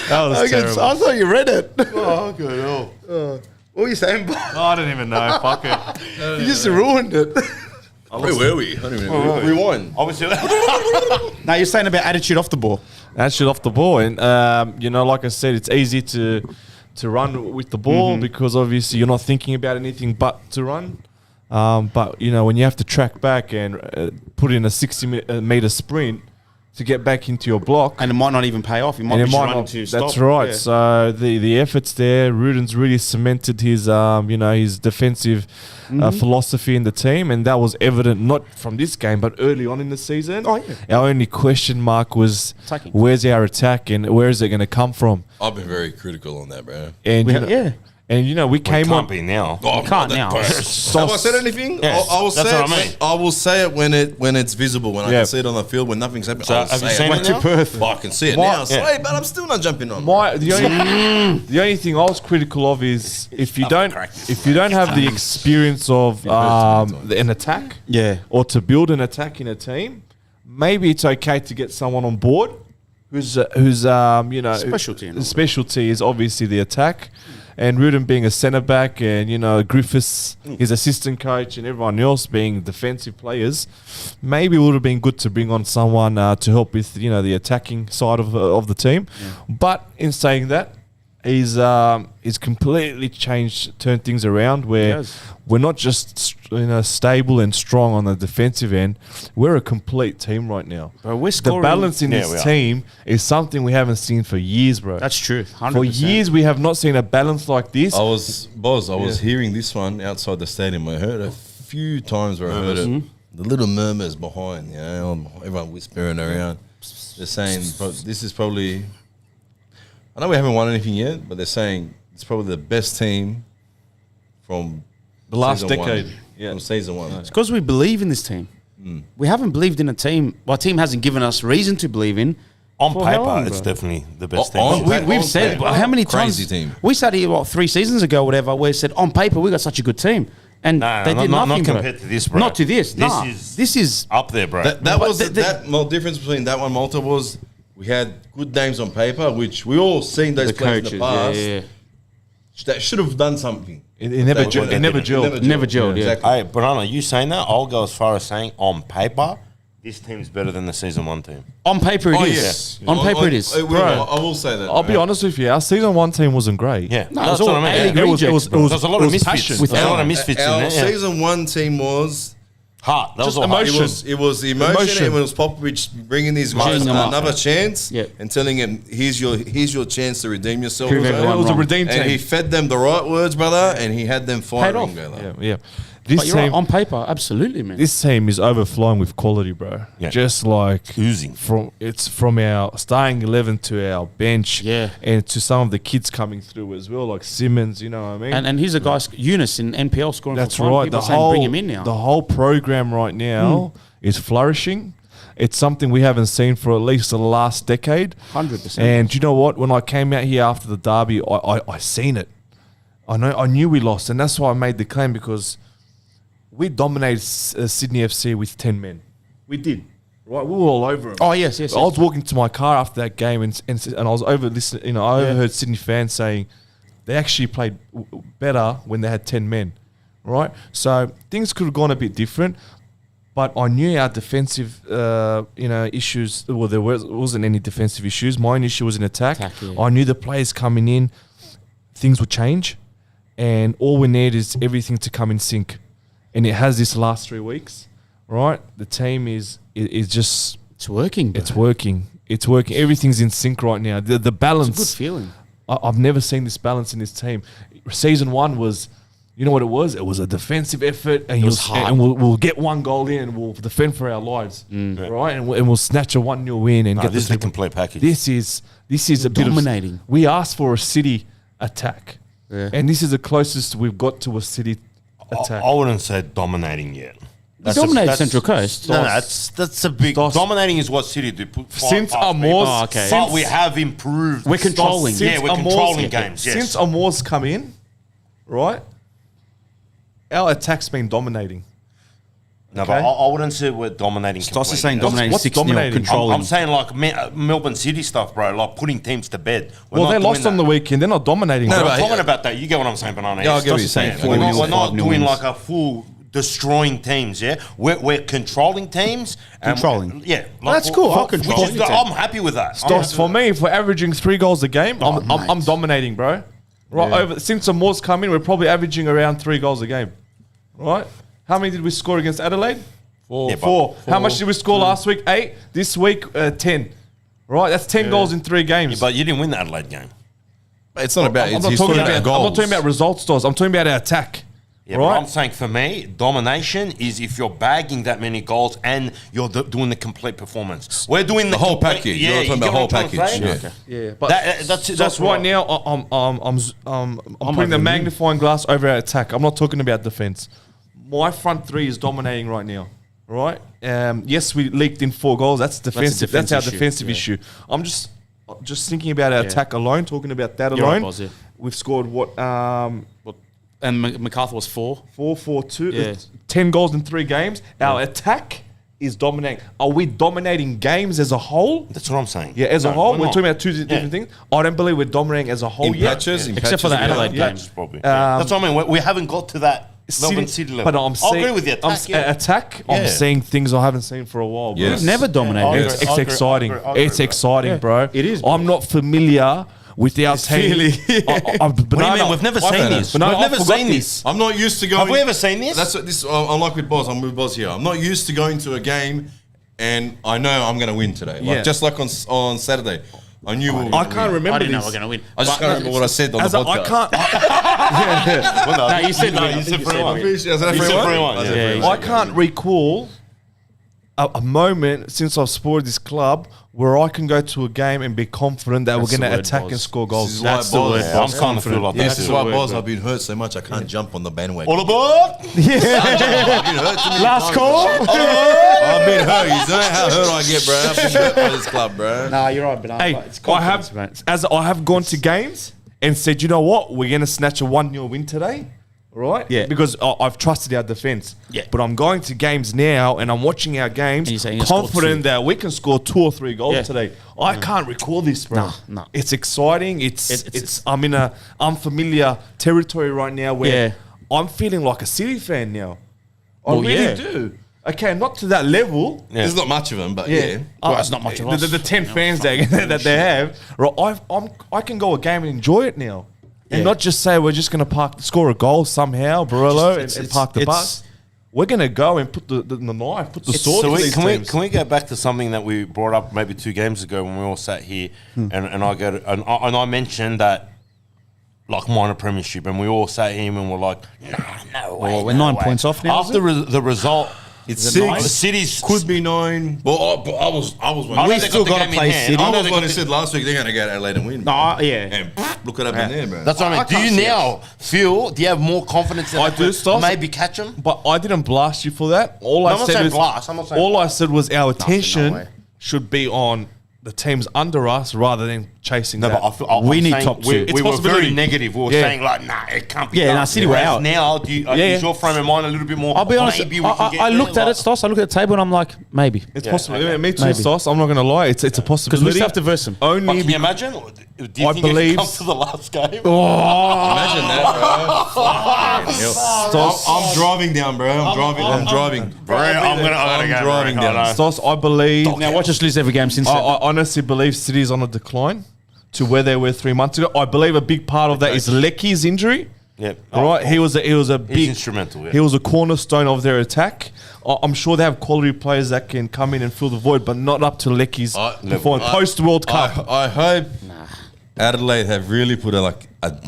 C: That was terrible.
B: I thought you read it. Oh, okay. What were you saying, Boz?
C: I don't even know. Fuck it.
B: You just ruined it.
D: Where were we? I don't even know. Rewind.
A: Obviously.
B: Now you're saying about attitude off the ball.
C: That shit off the ball, and like I said, it's easy to run with the ball because obviously you're not thinking about anything but to run. But when you have to track back and put in a 60-meter sprint to get back into your block,
B: And it might not even pay off. You might
C: and
B: be
C: it
B: just
C: might
B: running
C: not.
B: to stop.
C: That's right.
B: Yeah.
C: So the efforts there, Ruden's really cemented his his defensive philosophy in the team, and that was evident not from this game but early on in the season.
B: Oh, yeah.
C: Our only question mark was
B: Attacking.
C: where's our attack and where is it going to come from?
D: I've been very critical on that, bro.
C: And
B: Yeah.
C: And we came on.
A: Can't be now.
D: Oh,
B: Can't now.
D: Have I said anything?
A: Yes,
D: I will
A: that's
D: say
A: what I mean.
D: I will say it when it's visible, when I
C: Yeah.
D: can see it on the field, when nothing's happening.
A: So
D: I'll
A: have you
D: say
A: seen
D: it.
A: it now?
B: Perth.
D: I can see it
C: My-
D: now.
C: yeah.
D: Sorry, but I'm still not jumping on.
C: The only thing I was critical of is if you don't have the experience of an attack, or to build an attack in a team, maybe it's okay to get someone on board whose
B: Specialty and all.
C: specialty is obviously the attack. And Rudin being a centre back, and Griffiths, his assistant coach, and everyone else being defensive players, maybe it would have been good to bring on someone to help with the attacking side of the team. But in saying that, he's completely turned things around where we're not just stable and strong on the defensive end. We're a complete team right now.
B: Bro, we're
C: The
B: scoring.
C: balance in
A: Yeah,
C: this
A: we are.
C: team is something we haven't seen for years, bro.
B: That's true. 100%.
C: For years, we have not seen a balance like this.
D: I was hearing this one outside the stadium. I heard it a few times where I heard it. The little murmurs behind, everyone whispering around. They're saying this is probably. I know we haven't won anything yet, but they're saying it's probably the best team from
C: The last
D: season
C: decade.
D: one.
C: Yeah.
D: From season one.
B: It's because we believe in this team. We haven't believed in a team. Well, a team hasn't given us reason to believe in.
A: On
B: For how
A: paper,
B: long,
A: it's
B: bro?
A: definitely the best
D: On
A: team.
D: paper.
B: We've said
D: paper,
B: how many
D: crazy
B: times
D: team.
B: we sat here 3 seasons ago, whatever. We said on paper we got such a good team, and
A: No,
B: they did
A: not
B: nothing. Bro.
A: compared to this, bro.
B: Not to this.
A: This
B: This is
A: Up there, bro.
D: That
B: But
D: was
B: the-
D: difference between that one, Malta, was we had good names on paper, which we all seen those players in the past. That should have done something.
C: It never gelled.
B: Never gelled, yeah.
D: Exactly.
A: Hey, Banana, you saying that? I'll go as far as saying on paper, this team's better than the season 1 team.
B: On paper it is.
D: yes.
B: On paper it is.
D: I will say that.
C: I'll be honest with you. Our season 1 team wasn't great.
A: Yeah,
B: No,
A: that's
B: it's all
A: what I mean.
B: A-League
A: Yeah.
B: rejects, bro.
A: There's a lot of misfits.
C: passion.
A: There's a lot of misfits in
D: Our
A: there. Yeah.
D: season 1 team was
A: Heart. That was
C: Just
A: all heart.
C: emotion.
D: It was the emotion, and it was Popovich bringing these guys
B: Cheering them up.
D: another chance
B: Yeah.
D: and telling him, here's your chance to redeem yourself.
B: Prove
D: bro."
B: everyone
C: It was a
B: wrong.
C: redeem
D: And he
C: team.
D: fed them the right words, brother, and he had them firing.
B: off.
D: Brother.
C: Yeah. This
B: But you're right,
C: team,
B: on paper, absolutely, man.
C: this team is overflowing with quality, bro.
A: Yeah.
C: Just like
A: Oozing.
C: from our starting 11 to our bench,
B: Yeah.
C: and to some of the kids coming through as well, like Simmons. You know what I mean?
B: And here's a guy, Eunice in NPL scoring
C: That's
B: for fun.
C: right.
B: People
C: The
B: are saying
C: whole
B: bring him in now.
C: the whole program right now is flourishing. It's something we haven't seen for at least the last decade.
B: 100%.
C: And you know what? When I came out here after the derby, I seen it. I knew we lost, and that's why I made the claim, because we dominated Sydney FC with 10 men. We did. Right, we were all over them.
B: Oh, yes.
C: I was walking to my car after that game, and I was listening. You know, I overheard Sydney fans saying they actually played better when they had 10 men. Right, so things could have gone a bit different, but I knew our defensive, issues. Well, there wasn't any defensive issues. My issue was in attack.
B: Yeah.
C: I knew the players coming in, things would change, and all we need is everything to come in sync. And it has this last 3 weeks, right? The team is just
B: It's working, bro.
C: it's working. It's working. Everything's in sync right now. The balance.
B: It's a good feeling.
C: I've never seen this balance in this team. Season 1 was, you know what it was? It was a defensive effort, and
B: was hard.
C: and we'll get one goal in, and we'll defend for our lives, right? And we'll snatch a 1-0 win and get
A: This is the
C: people-
A: complete package.
C: This is a bit
B: Dominating.
C: of, we asked for a City attack,
B: Yeah.
C: and this is the closest we've got to a City attack.
A: I wouldn't say dominating yet.
B: Dominated Central Coast.
A: No, that's a big.
C: Dos-
A: Dominating is what City do. Put five
C: Since
A: past
C: Amor's,
A: people.
B: Oh, okay.
A: But we have improved.
B: We're controlling.
C: Since
A: Yeah, we're
C: Amor's-
A: controlling games. Yes.
C: Since Amor's come in, right, our attack's been dominating.
A: No, but
C: Okay.
A: I wouldn't say we're dominating.
B: Stos is
A: completely.
B: saying dominating
C: what's
B: 6-0,
C: dominating?
B: controlling.
A: I'm saying like Melbourne City stuff, bro. Like putting teams to bed. We're
C: Well,
A: not
C: they
A: doing
C: lost on
A: that.
C: the weekend. They're not dominating.
D: No,
C: bro.
A: I'm
D: but-
A: talking about that. You get what I'm saying, Banana.
D: Yeah, I
A: Yes.
D: get what you're
B: Stos is saying
D: saying.
A: We're
B: 4-0,
A: not
B: 5-0
A: doing
B: wins.
A: like a full destroying teams. Yeah, we're controlling teams. and-
B: Controlling.
A: Yeah,
B: That's cool. I'll
A: Which
B: control
A: is
B: your team.
A: I'm happy with that. I'm
C: Stos,
A: happy
C: for
A: with
C: me, if we're averaging 3 goals a game, I'm
B: mate.
C: dominating, bro. Right, over since Amor's come in, we're probably averaging around 3 goals a game. Right? How many did we score against Adelaide?
A: Yeah, but-
C: 4. How much did we score last week? 8. This week, 10. Right? That's 10 goals in 3 games.
A: But you didn't win the Adelaide game.
D: It's not about.
C: I'm
D: It's
C: not,
D: he's
C: talking
D: talking
C: about,
D: about
C: I'm
D: goals.
C: not talking about results, Stos. I'm talking about our attack.
A: Yeah, but
C: right?
A: I'm saying for me, domination is if you're bagging that many goals and you're doing the complete performance. We're doing the
D: whole
A: complete-
D: package.
A: Yeah,
D: You're
A: you
D: talking
A: get
D: about
A: what
D: whole
A: I'm trying to
D: package.
A: say?
D: Yeah.
C: Yeah, but
A: That's
C: right
A: right.
C: now. I'm putting
B: over
C: the
B: the
C: magnifying glass over our attack. I'm not talking about defense. My front 3 is dominating right now. Right? Yes, we leaked in 4 goals. That's defensive. That's our defensive issue. I'm just thinking about our attack alone. Talking about that
B: You're right,
C: alone.
B: Boz, yeah.
C: We've scored what?
B: And MacArthur was 4.
C: 4-4-2.
B: Yeah.
C: 10 goals in 3 games. Our attack is dominating. Are we dominating games as a whole?
A: That's what I'm saying.
C: Yeah, as a
A: No,
C: whole,
A: we're
C: we're
A: not.
C: talking about 2 different things. I don't believe we're dominating as a whole
D: In
C: yet.
D: patches,
B: Except for the Adelaide game.
A: Patches, probably. That's what I mean. We haven't got to that Melbourne City level.
C: But I'm
A: I'll
C: seeing,
A: agree with you. Attack, yeah.
C: I'm
A: Yeah.
C: seeing things I haven't seen for a while, bro.
D: Yes.
B: We've never dominated.
A: I
C: It's,
A: agree,
C: exciting.
A: I agree
C: It's
A: with that.
C: exciting,
B: Yeah,
C: bro.
B: it is,
C: I'm not familiar with our team.
B: really-
A: What do you mean? We've never seen this.
C: Banana,
A: We've
C: I
A: never
C: forgot
A: seen this.
D: I'm not used to going.
A: Have we ever seen this?
D: That's what this. I'm like with Boz. I'm with Boz here. I'm not used to going to a game, and I know I'm going to win today. Like
C: Yeah.
D: just like on Saturday, I knew we were.
C: I
D: gonna
C: can't
D: win.
C: remember
B: I didn't know
C: this.
B: we're going to win.
D: I just
B: But-
D: can't remember what I said on
C: As
D: the
C: a, I
D: podcast.
C: can't.
B: No, you said
A: No,
B: win. I
A: you
B: think
A: said
B: you
A: 3-1.
D: Is that
A: You said
D: 3-1?
A: 3-1,
D: I said
A: yeah.
D: 3-1.
C: I can't recall a moment since I've supported this club where I can go to a game and be confident that
B: That's
C: we're
B: the
C: going to
B: word,
C: attack
B: Boz.
C: and score
D: This
C: goals.
D: is
B: That's
D: why
B: the word,
D: Boz.
A: I'm
B: Boz.
A: starting to feel like
D: This
A: this
D: is
A: is
D: why,
B: word,
D: Boz,
B: bro.
D: I've been hurt so much I can't jump on the bandwagon.
A: all aboard.
D: I've been hurt too many
C: Last
D: times,
C: call.
D: bro. I've been hurt. You know how hurt I get, bro. I've been hurt by this club, bro.
B: Nah, you're right, but
C: Hey,
B: it's
C: I have
B: confidence, mate.
C: as I have gone to games and said, you know what, we're going to snatch a 1-0 win today, right?
B: Yeah.
C: Because I've trusted our defense.
B: Yeah.
C: But I'm going to games now and I'm watching our games,
B: And you're saying you're gonna score
C: confident
B: 2.
C: that we can score 2 or 3 goals
B: Yeah.
C: today. I can't recall this, bro.
B: Nah, nah.
C: It's exciting. It's
B: It's-
C: I'm in a unfamiliar territory right now where
B: Yeah.
C: I'm feeling like a City fan now. I
B: Well,
C: really
B: yeah.
C: do. Okay, not to that level.
A: Yeah.
D: There's not much of them, but yeah.
B: Well, it's not much of us.
C: The 10 fans that they have, right? I can go a game and enjoy it now, and
B: Yeah.
C: not just say we're just going to score a goal somehow, Barello, and park the bus. we're going to go and put the knife, put the sword
A: So
C: in these teams.
A: can we go back to something that we brought up maybe 2 games ago when we all sat here and I mentioned that like minor premiership and we all sat here and we're like, no way.
B: Well, we're 9 points off now.
A: After the result,
D: It's
A: the
D: 6.
A: City's
D: Could be 9. Well, I was.
A: I
D: One.
A: know
B: We
A: they
B: still
A: got the
B: gotta
A: game in
B: play
A: hand.
B: City.
A: I
D: I
A: know
D: was
A: they
D: going
A: got
D: to
A: the-
D: said last week they're going to go to Adelaide and win.
B: No, yeah.
D: And look it up in there, bro.
A: That's what I mean. Do you now feel? Do you have more confidence that
C: I
A: they
C: do,
A: could
C: Stas.
A: maybe catch them?
C: But I didn't blast you for that. All
A: No,
C: I
A: I'm not
C: said
A: saying
C: was
A: blast. I'm not saying
C: all I said was our attention
B: way.
C: should be on the teams under us rather than chasing
A: No,
C: that.
A: but I feel,
B: We
A: I'm
B: need
A: saying
B: top
A: we,
B: 2.
A: we
C: It's
A: were
C: possibility.
A: very negative. We were
C: Yeah.
A: saying like, nah, it can't be
B: Yeah,
A: done.
B: nah, City were
A: Whereas
B: out.
A: Now,
C: Yeah.
A: is your frame of mind a little bit more?
B: I'll be honest.
A: Maybe we can get
B: I
A: there,
B: looked at
A: like-
B: it, Stoss. I looked at the table and I'm like, maybe.
C: It's
A: Yeah,
C: possible.
A: okay.
C: Me too,
B: Maybe.
C: Sauce. I'm not going to lie. It's a
B: Because
C: possibility.
B: we still have to verse them.
A: But
C: Only
A: can you imagine? Do you
C: I
A: think it
C: believe-
A: can come to the last game?
D: Imagine that, bro. I'm driving down, bro. I'm driving.
A: Bro, I'm gonna
D: driving
A: bro.
D: down.
A: I know.
C: Sauce, I believe.
B: Now watch us lose every game since
C: I
B: then.
C: honestly believe City's on a decline to where they were 3 months ago. I believe a big part of that is Lecky's injury.
A: Yep.
C: Right, he was a big
A: instrumental, yeah.
C: He was a cornerstone of their attack. I'm sure they have quality players that can come in and fill the void, but not up to Lecky's performance post World Cup.
D: I hope Adelaide have really put a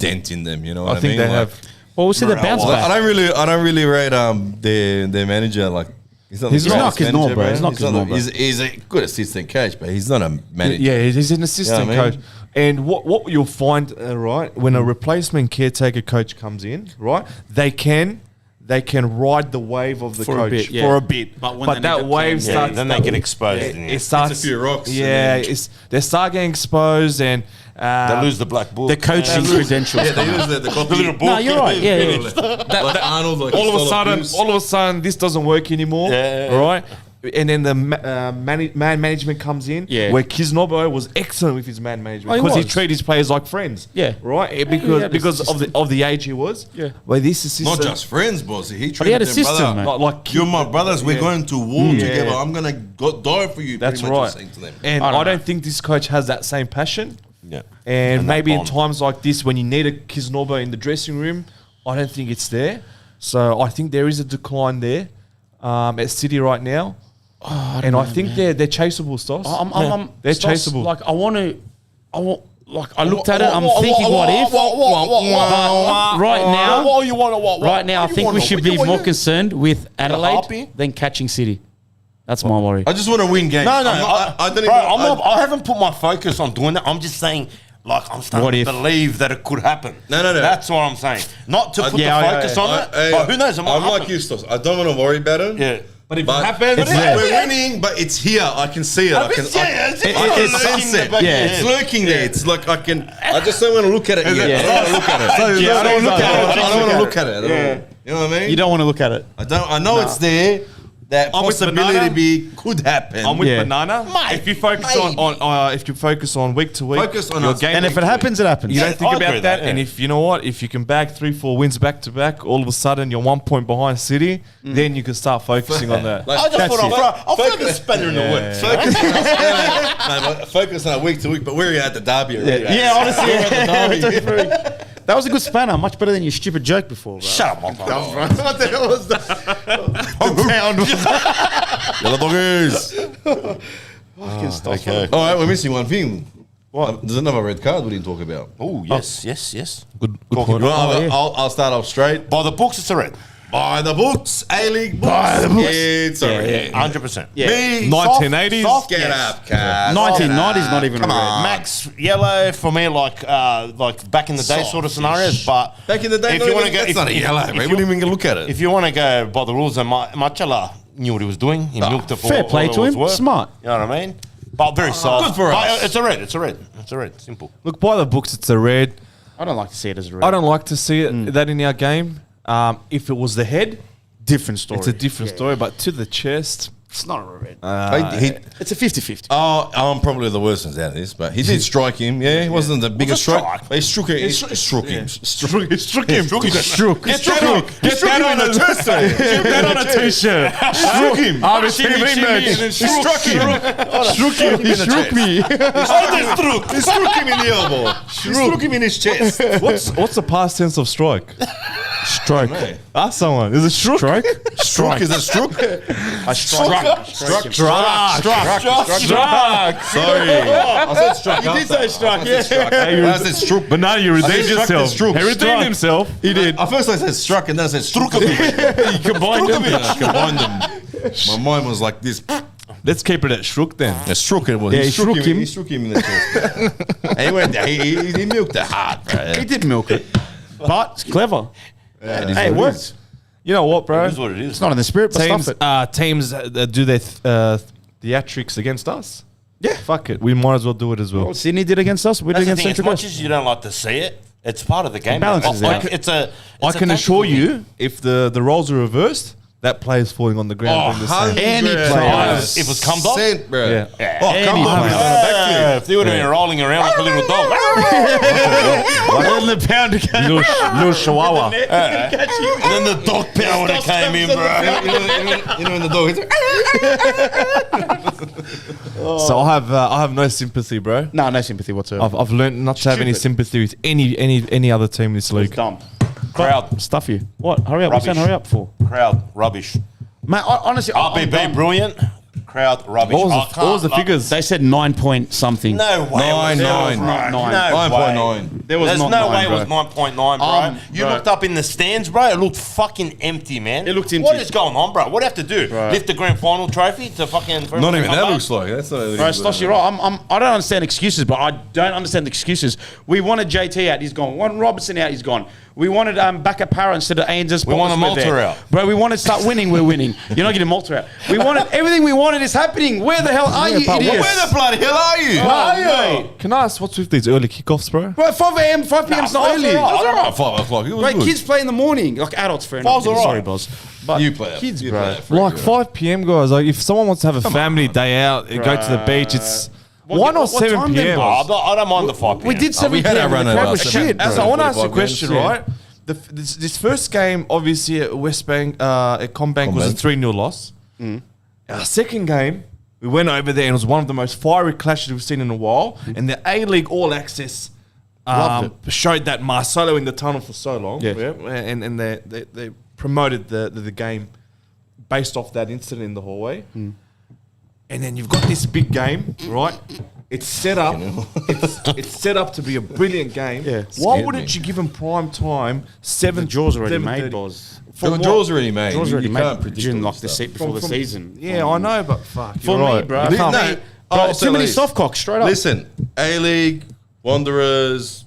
D: dent in them. You know what I
C: think
D: mean?
C: they
D: Like,
C: have.
B: Well, we'll see the bounce
D: I
B: back.
D: don't really rate their manager like. He's not
B: He's
D: the
B: not
D: greatest
B: Kisnor,
D: manager,
B: bro.
D: man.
B: He's not Kisnor, bro.
D: He's a good assistant coach, but he's not a manager.
C: Yeah, he's an assistant
D: You know what I
C: coach.
D: mean?
C: And what you'll find, right, when a replacement caretaker coach comes in, right, they can ride the wave of the
B: For a
C: coach
B: bit, yeah.
C: for a bit.
B: But when
C: But
B: they
C: that
B: need to
C: wave
B: plan,
A: Yeah,
C: starts.
A: then they get exposed. in the
C: It
A: end.
C: starts.
D: It's a few rocks,
C: Yeah,
D: and then-
C: they start getting exposed and.
A: They lose the black book.
B: The coaching credentials.
D: Yeah, they use the copy.
A: little book.
B: No, you're right. Yeah.
D: Like Arnold, like
C: all
D: his style abuse.
C: of a sudden, this doesn't work anymore.
A: Yeah.
C: Right. And then the man management comes in,
B: Yeah.
C: where Kisnobo was excellent with his man management
B: Oh, he
C: because he
B: was.
C: treated his players like friends.
B: Yeah.
C: right.
B: he
C: Because
B: had his
C: because of the age he was.
B: Yeah.
C: Where this assistant,
D: Not just friends, boss. He
B: But he
D: treated
B: had a
D: them,
B: system,
D: brother.
B: man.
C: like
D: You're my brothers. We're
C: Yeah.
D: going to war
C: Yeah.
D: together. I'm gonna die for you.
C: That's
D: pretty much
C: right.
D: saying to them.
C: And
B: I don't
C: I don't
B: know.
C: think this coach has that same passion.
A: Yeah.
C: And
A: that
C: maybe in
A: bond.
C: times like this, when you need a Kisnobo in the dressing room, I don't think it's there. So I think there is a decline there at City right now. And I think they're chaseable, Stoss. They're
B: Stoss,
C: chaseable.
B: Like I looked at it. I'm thinking, what if? But right now, right now, I think we should be more concerned with Adelaide
A: harpy?
B: than catching City. That's my worry.
D: I just want to win games.
A: No,
D: I don't even.
A: I haven't put my focus on doing that. I'm just saying, like, I'm
B: What
A: starting
B: if?
A: to believe that it could happen.
D: No.
A: That's what I'm saying. Not to put
B: yeah,
A: the focus on it, but who knows? It might
D: I'm like
A: happen.
D: you, Stoss. I don't want to worry about it.
A: Yeah.
C: But if it happens,
B: It's there.
D: We're winning, but it's here. I can see it. I can
A: It's
D: sense it.
A: lurking
B: yeah.
D: It's lurking there. It's like I just don't want to look at it yet. I don't want to look at it.
B: Yeah, I don't
D: I don't want to look
B: at
D: at it at all. You know what I mean?
B: You don't want to look at it.
D: I know it's there. That
C: I'm with
D: possibility
C: Banana.
D: could happen.
C: I'm with
B: Yeah.
C: Banana. If you focus on week to week,
D: Focus on
C: your
D: us.
C: game
B: And if it happens, it happens.
C: you don't think
A: I agree
C: about
A: with
C: that.
A: that, yeah.
C: And if you know what, if you can bag 3-4 wins back to back, all of a sudden you're 1 point behind City, then you can start focusing on that.
D: Like,
A: I just
B: That's
A: thought I'll
D: it.
A: throw the spanner in the works.
D: Focus on a week to week, but we're at the derby already.
B: Yeah, honestly, that was a good spanner. Much better than your stupid joke before, bro.
A: Shut up, Monty.
B: What the hell was that?
D: Yellow doggies.
A: Okay.
D: All right, we're missing one thing.
B: What?
D: There's another red card we didn't talk about.
A: Oh, yes.
C: Good
A: Talking
C: point.
A: about-
D: Well, I'll start off straight.
A: By the books, it's a red.
D: By the books, A-League books.
B: By the books.
D: It's a red.
A: 100%.
D: Me,
C: 1980s.
A: soft,
D: get
A: yes.
D: up, Cass.
B: 1990s, not even
D: Come
B: a red.
D: on.
A: Max yellow for me, like back in the day sort of scenarios. But
D: Back in the day,
A: if you want to go,
D: that's not a yellow, mate. We didn't even look at it.
A: if you want to go by the rules, then Marcelo knew what he was doing. He milked it for
B: Fair
A: what
B: play
A: it
B: to
A: was
B: him.
A: worth.
B: Smart.
A: You know what I mean? But very soft.
D: good for
A: But
D: us.
A: It's a red. It's a red. It's a red. Simple.
C: Look, by the books, it's a red.
B: I don't like to see it as a red.
C: I don't like to see it that in our game. If it was the head,
B: Different story.
C: it's a different story. But to the chest,
B: It's not a red. It's a 50-50.
D: I'm probably the worst ones out of this, but he did strike him. Yeah, he wasn't the biggest
A: a
D: strike.
A: strike.
D: But he struck him. He struck him.
C: struck him.
B: Shook.
C: Get that on a chest. Get that on a t-shirt.
D: Struck him.
C: RBTV merch.
D: He struck him.
C: Struck him.
B: He struck me.
D: He struck him in the elbow. He struck him in his chest.
C: What's the past tense of strike?
B: Stroke.
D: Hey.
C: Ask someone. Is it Strook?
B: Stroke?
D: Strook, is it Strook?
B: I struck.
D: Struck.
C: Sorry.
D: I said Struck.
B: You did say struck, yeah.
D: I said Strook.
C: But now you redeemed
D: Struck
C: yourself.
D: is Strook.
C: He redeemed
D: Struck.
C: himself. He did.
D: At first I said Struck and then I said Strukovic.
B: You combined them.
D: I combined them. My mind was like this.
C: Let's keep it at Strook then.
D: Yeah, Strook it was.
B: Yeah, he shook him.
D: He shook him in the chest. And he went. He milked the heart, bro.
B: He did milk it. But it's clever.
D: Yeah, it is
B: Hey, it
D: what
B: worked.
D: is.
C: You know what, bro?
A: It is what it is.
B: It's not in the spirit, but
C: Teams,
B: stuff it.
C: teams do their theatrics against us.
B: Yeah.
C: Fuck it. We might as well do it as well.
B: What Sydney did against us, we did
A: That's the
B: against
A: thing. As
B: Central
A: much
B: Coast.
A: as you don't like to see it, it's part of the game.
B: balances
A: Like,
B: out.
A: it's a.
C: I can assure you, if the roles are reversed, that player's falling on the ground. doing the same.
B: Any player.
A: If it was come off,
D: Bro.
C: Yeah.
D: Oh, come
B: Any
D: on.
B: player.
A: if they would have been rolling around like a little dog.
B: And the pounder came.
C: Little chihuahua.
A: And then the dog power that came in, bro.
D: You know when the dog
C: So I have no sympathy, bro.
B: No sympathy whatsoever.
C: I've learned not to have any sympathy with any other team in this
B: It's
C: league.
B: dumb.
A: Crowd,
B: Stuff you. What? Hurry up. What's
A: Rubbish.
B: saying hurry up for?
A: crowd, rubbish.
B: Mate, honestly, I'm
A: RBB,
B: done.
A: brilliant. Crowd, rubbish.
C: What
A: I
C: was the
A: can't-
C: figures?
B: They said 9 point something.
A: No way.
D: Nine,
A: it was
D: nine.
B: Not nine.
A: No
D: 9.9.
B: There was
A: There's
B: not
A: no
B: 9,
A: way
B: bro.
A: it was 9.9, bro. You
B: bro.
A: looked up in the stands, bro. It looked fucking empty, man.
B: It looked empty.
A: What is going on, bro? What do you have to do?
B: Right.
A: Lift the grand final trophy to fucking...
D: Not even that looks like. That's not.
B: Bro, Stosh, you're right. I don't understand excuses, but I don't understand the excuses. We wanted JT out, he's gone. We wanted Robertson out, he's gone. We wanted back at Para instead of Ainges.
A: We wanted Malta out.
B: Bro, we wanted to start winning, we're winning. You're not getting Malta out. We wanted, everything we wanted is happening. Where the hell are you,
C: but
B: idiots?
D: Where the bloody hell are you?
B: Mate.
C: Can I ask what's with these early kickoffs, bro?
B: Bro, 5 a.m., 5 p.m.'s not early.
D: It was alright. 5 o'clock. It was
B: Right,
D: good.
B: kids play in the morning. Like adults, fair enough.
A: Five's alright.
B: Sorry, boss. But
D: You play it.
B: kids,
D: You
B: bro.
D: play it for
C: Like
D: you.
C: 5 p.m. guys. Like if someone wants to have a family day out, go to the beach. It's why not
B: what
C: 7
B: time then,
C: p.m.
B: boss?
A: I don't mind the 5 p.m.
B: We did 7
D: we had
B: p.m.
D: our run
B: The
D: at
B: crowd was
D: last
B: shit,
D: time.
B: bro.
C: So I want to ask you a
D: 45
C: question,
B: games, yeah.
C: right? This first game, obviously at West Bank, at Combank was a 3-0 loss. Our second game, we went over there and it was one of the most fiery clashes we've seen in a while. And the A-League All Access showed that Marcelo in the tunnel for so long.
B: Yeah.
C: And they promoted the game based off that incident in the hallway. And then you've got this big game, right? It's set up. It's set up to be a brilliant game.
B: Yeah.
C: Why
D: Scared
C: wouldn't
D: me.
C: you give them prime time?
B: The jaws already
C: 7:30?
B: made, boss.
D: The draw's already made.
B: Jaws already
D: You
B: made
D: can't predict
B: June,
D: all
B: like
D: this
B: the
D: stuff.
B: seat before the season.
C: Yeah, I know, but fuck.
B: For
C: you're
B: me,
C: right.
B: bro.
C: You can't-
D: No,
B: Bro,
D: I'll
B: too
D: tell
B: many
D: you.
B: soft cocks, straight up.
D: Listen, A-League, Wanderers,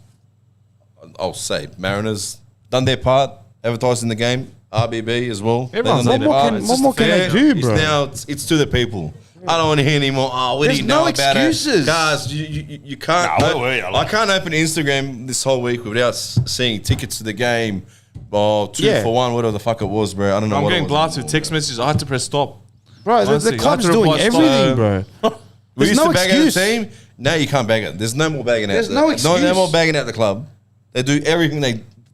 D: I'll say Mariners, done their part, advertising the game, RBB as well.
C: Everyone's
D: They've
C: done
D: done
C: their
D: their
C: part.
D: part.
B: what more can they do, bro?
D: It's now, it's to the people. I don't want to hear anymore. Oh, what
B: There's
D: do you know
B: no
D: about
B: excuses.
D: it? Guys, you can't.
A: Nah, wait,
D: I can't open Instagram this whole week without seeing tickets to the game. Oh, 2
B: Yeah.
D: for 1, whatever the fuck it was, bro. I don't know
C: I'm
D: what
C: getting
D: it was
C: blasted
D: anymore,
C: with text messages. I had to press stop.
B: Bro,
C: Honestly,
B: the club's
C: I had to
B: doing
C: reply stop.
B: everything, bro.
D: We
B: There's
D: used
B: no
D: to bag
B: excuse.
D: out the team. Now you can't bag it. There's no more bagging out.
B: There's no excuse.
D: No more bagging out the club. They do everything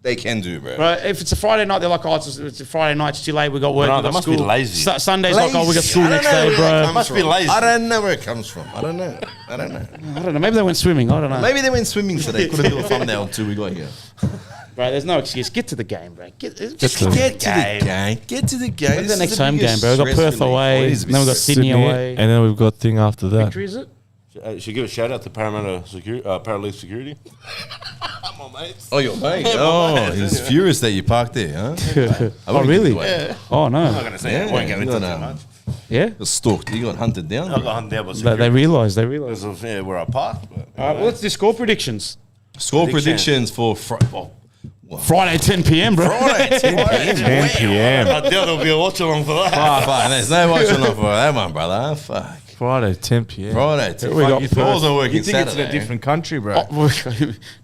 D: they can do, bro.
B: Bro, if it's a Friday night, they're like, oh, it's a Friday night, it's too late, we got work,
A: No,
B: we
A: they
B: got
A: must
B: school.
A: be lazy.
B: Sunday's like, oh, we got school
D: I don't
B: next
D: know
B: day,
D: where
B: bro.
D: that comes
A: Must be
D: from.
A: lazy.
D: I don't know where it comes from. I don't know.
B: I don't know, maybe they went swimming, I don't know.
D: Maybe they went swimming today. Couldn't do a thumbnail until we got here.
B: Bro, there's no excuse. Get to the game, bro. Just
C: to the
D: Get to the game. Get to the game.
B: When's the next home game, bro? We got Perth away, then we got Sydney away.
C: and then we've got thing after that.
B: Victory, is it?
A: Should give a shout out to Parramatta Security, Paraleaf Security. My mates.
D: Oh, your mate.
A: Yeah, my
D: Oh,
A: mate.
D: he's furious that you parked there, huh? I
B: Oh,
D: wouldn't
B: really?
D: give it away.
B: Oh,
A: I'm not
B: no.
A: gonna say it. I won't go into
D: no,
A: it
D: no.
A: too much.
B: Yeah?
D: Got stalked. You got hunted down.
A: I got hunted down by
B: They
A: security.
B: realised.
A: Because of where I parked. But,
B: All right, well, let's do score predictions.
D: Score
A: Prediction.
D: predictions for
B: Friday, 10 p.m, bro.
D: Friday.
C: 10 p.m.
A: I doubt there'll be a watch along for that.
D: Fuck, there's no watching off for that one, brother. Fuck.
C: Friday, 10 p.m.
D: Friday.
B: We got
D: Fuck, yours are working
C: You think it's in a
D: Saturday.
C: different country, bro?
B: Oh,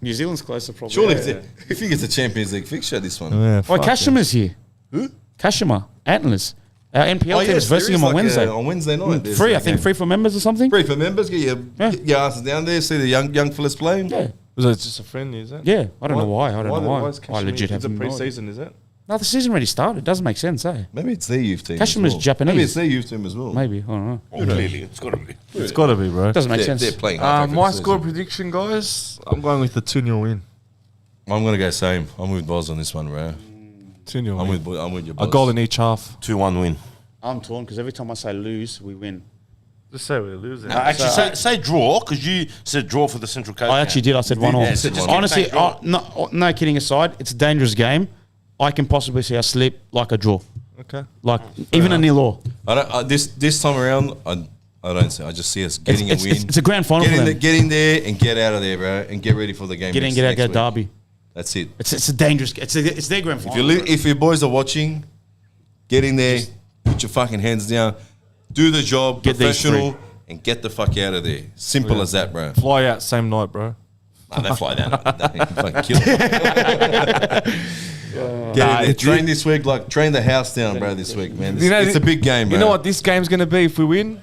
B: New Zealand's closer, probably.
D: Surely,
B: Yeah.
D: you think it's a Champions League fixture, this one?
C: Yeah,
B: Oh,
C: fuck it.
B: Kashima's here. Who? Kashima, Antlers. Our NPL team is versing them on Wednesday.
D: On Wednesday night. there's
B: Free,
D: a
B: I think,
D: game.
B: free for members or something.
D: Free for members. Get your asses down there. See the young fellas playing.
B: Yeah.
C: Was it just a friendly, is it?
B: Yeah, I don't know why. I don't know why.
C: is
B: I legit have
C: It's a
B: no idea.
C: pre-season, is it?
B: No, the season already started. Doesn't make sense, eh?
D: Maybe it's their youth team.
B: Kashima's
D: as well.
B: Japanese.
D: Maybe it's their youth team as well.
B: Maybe, I don't know.
A: Oh, clearly, it's got to be.
C: It's got to be, bro.
B: Doesn't make
D: They're
B: sense.
D: playing. halfway through
C: My
D: the
C: score
D: season.
C: prediction, guys, I'm going with the 2-0 win.
D: I'm gonna go same. I'm with Boz on this one, bro.
C: 2-0.
D: I'm with your
C: A
D: boys.
C: goal in each half.
A: 2-1 win.
B: I'm torn because every time I say lose, we win.
C: Just say we're losing.
A: No, actually, say draw, because you said draw for the Central Coast.
B: I actually did. I said 1-1.
A: Yeah, so just
B: Honestly,
A: keep saying
B: no kidding aside, it's a dangerous game. I can possibly see us slip like a draw.
C: Okay.
B: Like, even a nil-all.
D: This time around, I don't say. I just see us getting a win.
B: It's a grand final for them.
D: Get in there and get out of there, bro, and get ready for the game.
B: Get in, get out, get Derby.
D: That's it.
B: It's a dangerous. It's their grand final.
D: If your boys are watching, get in there, put your fucking hands down, do the job,
B: Get these
D: professional, and get the fuck out of there. Simple as that, bro.
C: Fly out same night, bro.
D: Nah, they fly down. They fucking kill them. Get in there. Train this week, like train the house down, bro. This week, man. It's a big game, bro.
C: You know what this game's going to be if we win?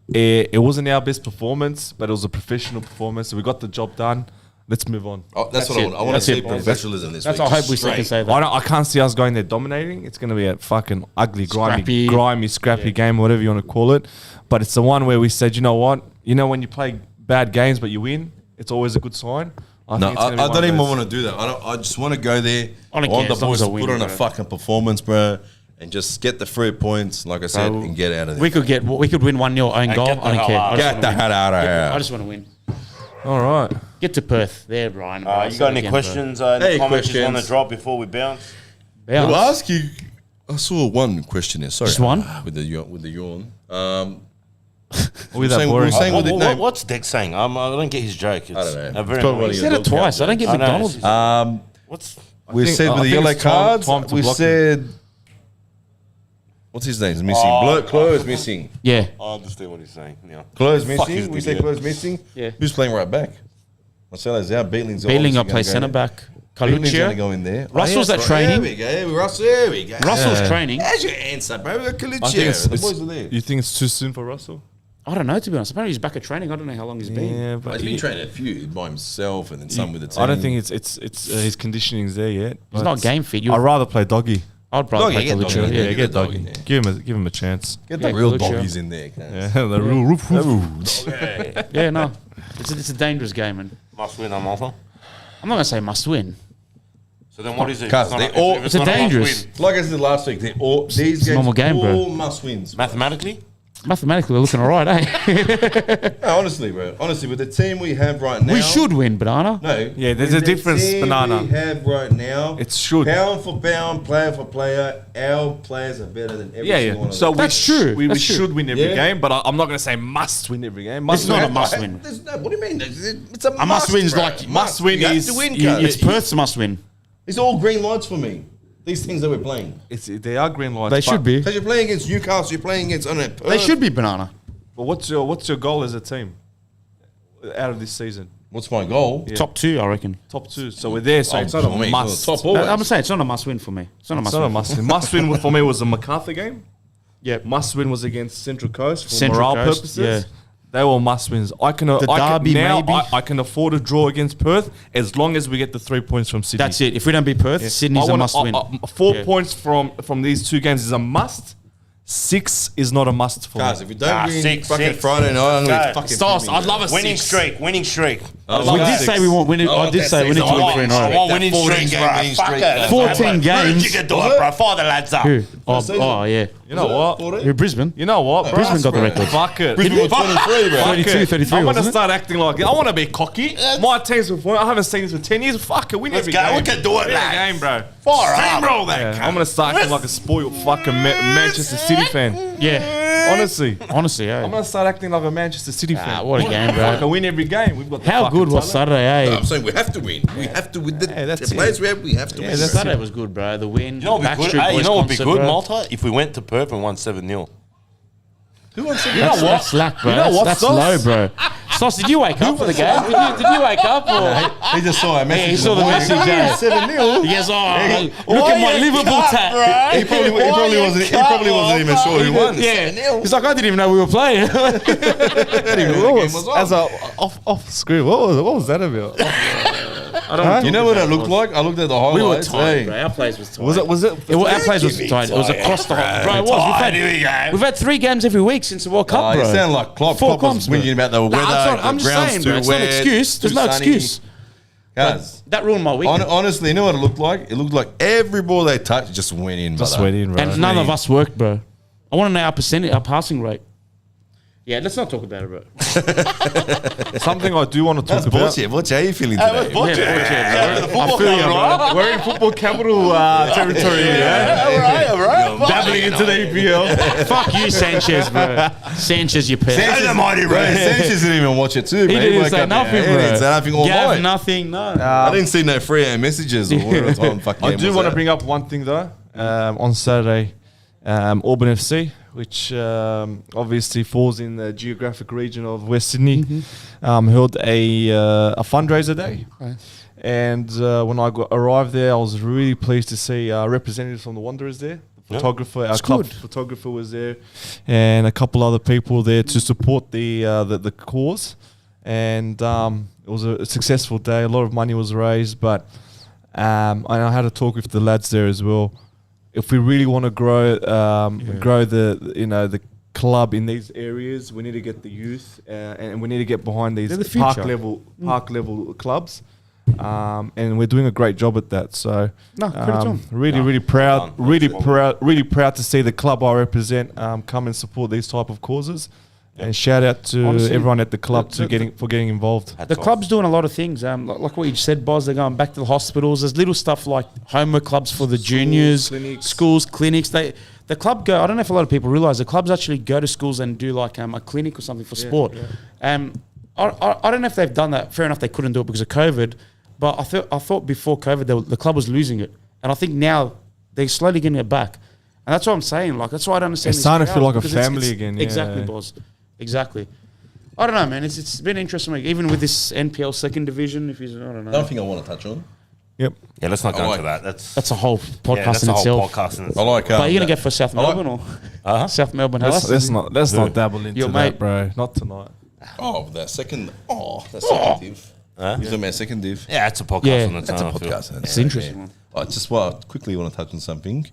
C: It wasn't our best performance, but it was a professional performance. So we got the job done. Let's move on.
D: Oh, that's what I want. I want to
B: That's
D: see
B: it, bro.
D: professionalism this
B: That's
D: week.
B: what I hope we
D: Straight.
B: can say that.
C: I can't see us going there dominating. It's going to be a fucking ugly,
B: Scrappy.
C: scrappy game, whatever you want to call it. But it's the one where we said, you know what? You know when you play bad games but you win, it's always a good sign.
D: I don't even want to do that. I just want to go there.
B: I don't
D: want
B: care,
D: the
B: as long
D: boys
B: as
D: to
B: I
D: put
B: win,
D: on a
B: bro.
D: fucking performance, bro, and just get the 3 points, like I said, and get out of there.
B: We could win 1-0 own goal.
A: get the
B: I don't
A: hell
B: care.
A: out.
B: I just
D: Get
B: wanna
D: the
B: win.
D: hell out of here.
B: I just want to win.
C: All right.
B: Get to Perth. There, Brian.
A: You got any questions, any comments you want to drop before we bounce?
D: I'll ask you. I saw one question here. Sorry,
B: Just one?
D: with the yawn.
C: We that
D: saying-
C: boring.
D: we're saying- with the name.
A: What's Dex saying? I don't get his joke. It's
D: I don't know.
A: a very
D: Probably
A: annoying-
B: He said it twice. I don't get
A: I know,
B: McDonald's.
A: it's- What's
D: We
C: think-
D: said
C: I
D: with the
C: think
D: yellow
C: it's time-
D: cards.
C: time to
D: We
C: block
D: said. What's his name's missing? Chloe's missing.
B: Yeah.
A: I understand what he's saying. Yeah.
D: Chloe's
A: Fuck
D: missing.
A: his
D: We said
A: idiot.
D: Chloe's missing.
B: Yeah.
D: Who's playing right back? Marcelo's out. Beatling's
B: Beeling, I play centre back.
D: Beatling's going to
B: Kalucia.
D: go in there.
B: Russell's at training.
D: There we go. Russell, there we go.
B: Russell's training.
D: There's your answer, bro.
C: I think
D: Kalucia. The boys are there.
C: You think it's too soon for Russell?
B: I don't know, to be honest. Apparently he's back at training. I don't know how long he's been.
C: Yeah, but
D: He's been training a few by himself and then some with the team.
C: I don't think it's his conditioning's there yet.
B: He's
C: but
B: not game fit.
C: I'd rather play doggy.
B: I'd rather
D: Doggy,
B: play
D: get
B: Kalucia.
D: Doggy.
B: Yeah.
C: Yeah,
D: get
C: get
D: the dog
C: doggy.
D: in there.
C: Give him a chance.
D: Get the
B: Yeah,
D: real
B: Kalucia.
D: doggies in there.
C: Yeah, the real roof.
B: Yeah, no. It's a dangerous game, and
A: Must win, I'm also.
B: I'm not going to say must win.
A: So then what is it?
D: Cuz
A: It's not
D: they
A: a-
D: all-
A: if
B: It's a
A: not must
B: dangerous.
A: win,
D: Like I said last week, these games
B: normal game, bro.
D: all must wins.
A: mathematically?
B: Mathematically, we're looking all right, eh?
D: No, honestly, bro. Honestly, with the team we have right now,
B: We should win, Banana.
D: No.
C: Yeah, there's
D: with
C: a
D: the
C: difference,
D: team
C: Banana.
D: We have right now.
C: It should.
D: Pound for pound, player for player, our players are better than every single one of
C: So
D: them.
B: That's true.
C: We
B: That's true.
C: should win every
D: Yeah.
C: game, but I'm not going to say must win every game.
B: It's not a
C: win.
B: must win.
D: There's no, what do you mean? It's a,
B: A must win's
D: bro.
B: like
C: must win
D: You have
C: is-
D: to win,
C: you-
D: cuz.
B: It's Perth's must win.
D: It's all green lights for me. These things that we're playing.
C: They are green lights.
B: They
C: but-
B: should be.
D: Because you're playing against Newcastle, you're playing against Perth.
B: They should be, Banana.
C: But what's your goal as a team out of this season?
D: What's my goal?
B: Top two, I reckon.
C: Top two. So we're there. So
D: Oh,
C: it's not
D: for
C: a
D: me,
C: must.
D: top always.
B: I'm saying it's not a must win for me. It's not a
C: It's
B: must
C: not a
B: win.
C: must win. Must win for me was the MacArthur game.
B: Yeah.
C: Must win was against Central Coast for
B: Central
C: morale
B: Coast,
C: purposes.
B: yeah.
C: They were must wins. I can
B: Derby,
C: now
B: maybe?
C: I can afford a draw against Perth as long as we get the 3 points from Sydney.
B: That's it. If we don't beat Perth, Sydney's
C: I
B: a
C: wanna-
B: must win.
C: 4
B: Yeah.
C: points from these two games is a must. 6 is not a must for
D: Guys,
C: me.
D: if you don't win
A: six,
D: fucking
A: six.
D: Friday night, I'm going to
A: Guys,
D: fucking...
B: Stars,
D: fuming,
B: I'd love a
A: Winning
B: 6.
A: streak, winning streak.
B: We did say we want winning. I did say we need to win 3 in a
A: I
B: row.
A: want winning
D: 14
A: streaks,
D: game
A: bro.
D: winning
A: Fuck
D: streak.
A: it.
B: 14 games.
A: You can do it, bro. Fire the lads up.
B: Who?
D: season.
B: Oh, yeah.
C: You know what?
B: Who, Brisbane?
C: You know what, bro?
B: Brisbane got the
D: bro.
B: record.
C: Fuck it.
D: Brisbane were 23, bro.
C: Fuck
B: 32,
C: it.
B: 33,
C: I'm going to
B: wasn't it?
C: start acting like I want to be cocky. My team's before. I haven't seen this for 10 years. Fuck it. Win
A: Let's
C: every
A: go.
C: game.
A: We can do it,
C: Win
A: lads.
C: every game, bro.
A: Fire up.
D: Steamroll that,
C: Yeah, I'm going to start acting like a spoiled fucking Manchester City fan.
B: Yeah.
C: Honestly.
B: Honestly,
C: I'm
B: yeah.
C: going to start acting like a Manchester City fan.
B: What a game,
C: I can
B: bro.
C: win every game. We've got the
B: How
C: fucking
B: good was
C: talent.
B: Saturday,
D: I'm
B: eh?
D: saying we have to win. We have to win.
C: Yeah, that's
D: The players
C: it.
D: we have, we have to win.
C: that's
B: Saturday was good, bro. The win.
A: You know what would be good?
B: Backstreet
A: Hey, you
B: Boys
A: know what would be
B: concert,
A: good,
B: bro.
A: Malta? If we went to Perth and won 7-0.
D: Who wants to
C: You know what?
B: That's slack, bro.
C: You know what,
B: That's
C: Sauce?
B: low, bro. Sauce, did you wake up for the game? Did you wake up? Or?
D: He just saw a message.
B: Yeah, he saw the message, eh?
D: 7-0.
B: He goes, look at my Liverpool tat.
D: He probably wasn't even sure who won.
B: Yeah. He's like, I didn't even know we were playing.
C: As a off screen, what was that about?
D: You know what it looked like? I looked at the
B: We were
D: highlights.
B: tired,
D: hey.
B: bro. Our plays was tired.
C: Was it?
B: Our plays was tired. It was across the whole. Bro, it was. We've had 3 games every week since the World Cup,
D: You
B: bro.
D: sound like Klopp.
B: 4
D: Klopp was
B: comps, bro.
D: whinging about the weather.
B: I'm
D: the
B: just
D: ground's
B: saying,
D: too
B: bro. It's not an
D: wet,
B: excuse. There's
D: too
B: no
D: sunny.
B: excuse.
D: Guys,
B: That ruined my weekend.
D: honestly, you know what it looked like? It looked like every ball they touched just went in.
C: Just
D: brother.
C: went in, bro.
B: And none of us worked, bro. I want to know our passing rate. Yeah, let's not talk about it, bro.
C: Something I do want to talk
D: That's
C: about.
D: bullshit. What's how you feeling today?
B: I feel you, bro.
C: We're in football capital territory here.
A: All right.
C: Dabbling into the EPL.
B: Fuck you, Sanchez, bro. Sanchez, you pest.
D: Sanchez,
A: mighty
D: bro,
A: Ray.
D: Sanchez didn't even watch it too,
B: He
D: man.
B: didn't
D: woke
B: say
D: up-
B: nothing,
D: He
B: bro.
D: didn't say nothing all
B: Gav,
D: night.
B: nothing, no.
D: I didn't see no free messages or whatever time fucking
C: I
D: game
C: do
D: was
C: want to
D: that.
C: bring up one thing though. On Saturday, Auburn FC, which obviously falls in the geographic region of West Sydney, held a fundraiser day.
B: Right.
C: And when I arrived there, I was really pleased to see representatives from the Wanderers there. The photographer, our club
B: good.
C: photographer was there, and a couple other people there to support the cause. And it was a successful day. A lot of money was raised, but and I had a talk with the lads there as well. If we really want to grow the club in these areas, we need to get the youth and we need to get behind these
B: They're the future.
C: park level clubs. And we're doing a great job at that. So,
B: No, credit to 'em.
C: really proud,
A: Well done.
C: really proud to see the club I represent come and support these type of causes. And shout out to
B: Honestly,
C: everyone at the club
B: the-
C: for getting involved.
A: Hats
B: The
A: off.
B: club's doing a lot of things. Like what you said, Boz, they're going back to the hospitals. There's little stuff like homework clubs for the juniors,
C: clinics.
B: schools, clinics. The club go. I don't know if a lot of people realize the clubs actually go to schools and do like a clinic or something for sport. I don't know if they've done that. Fair enough, they couldn't do it because of COVID. But I thought before COVID the club was losing it, and I think now they're slowly getting it back. And that's what I'm saying. Like that's why I don't understand.
C: It's
B: these
C: starting to feel
B: crowds,
C: like a
B: because
C: family again, yeah.
B: Exactly, Boz. Exactly. I don't know, man. It's been interesting, week. Even with this NPL second division. If you, I don't know.
D: Another thing I want to touch on.
C: Yep.
A: Yeah, let's not go
D: I
A: into
D: like-
A: that.
B: That's a whole podcast
A: that's
B: in
A: a whole
B: itself.
A: podcast in
D: I
A: itself.
D: like.
B: But are you gonna go for South
D: I like-
B: Melbourne or South Melbourne? House?
C: Let's not dabble into
B: Your
C: that,
B: mate.
C: bro. Not tonight.
D: that second div.
A: Huh?
D: He's on my second div.
A: Yeah, it's a podcast
B: Yeah.
A: on its
D: That's a
A: own, I feel.
D: podcast.
B: It's interesting, man.
D: I just quickly want to touch on something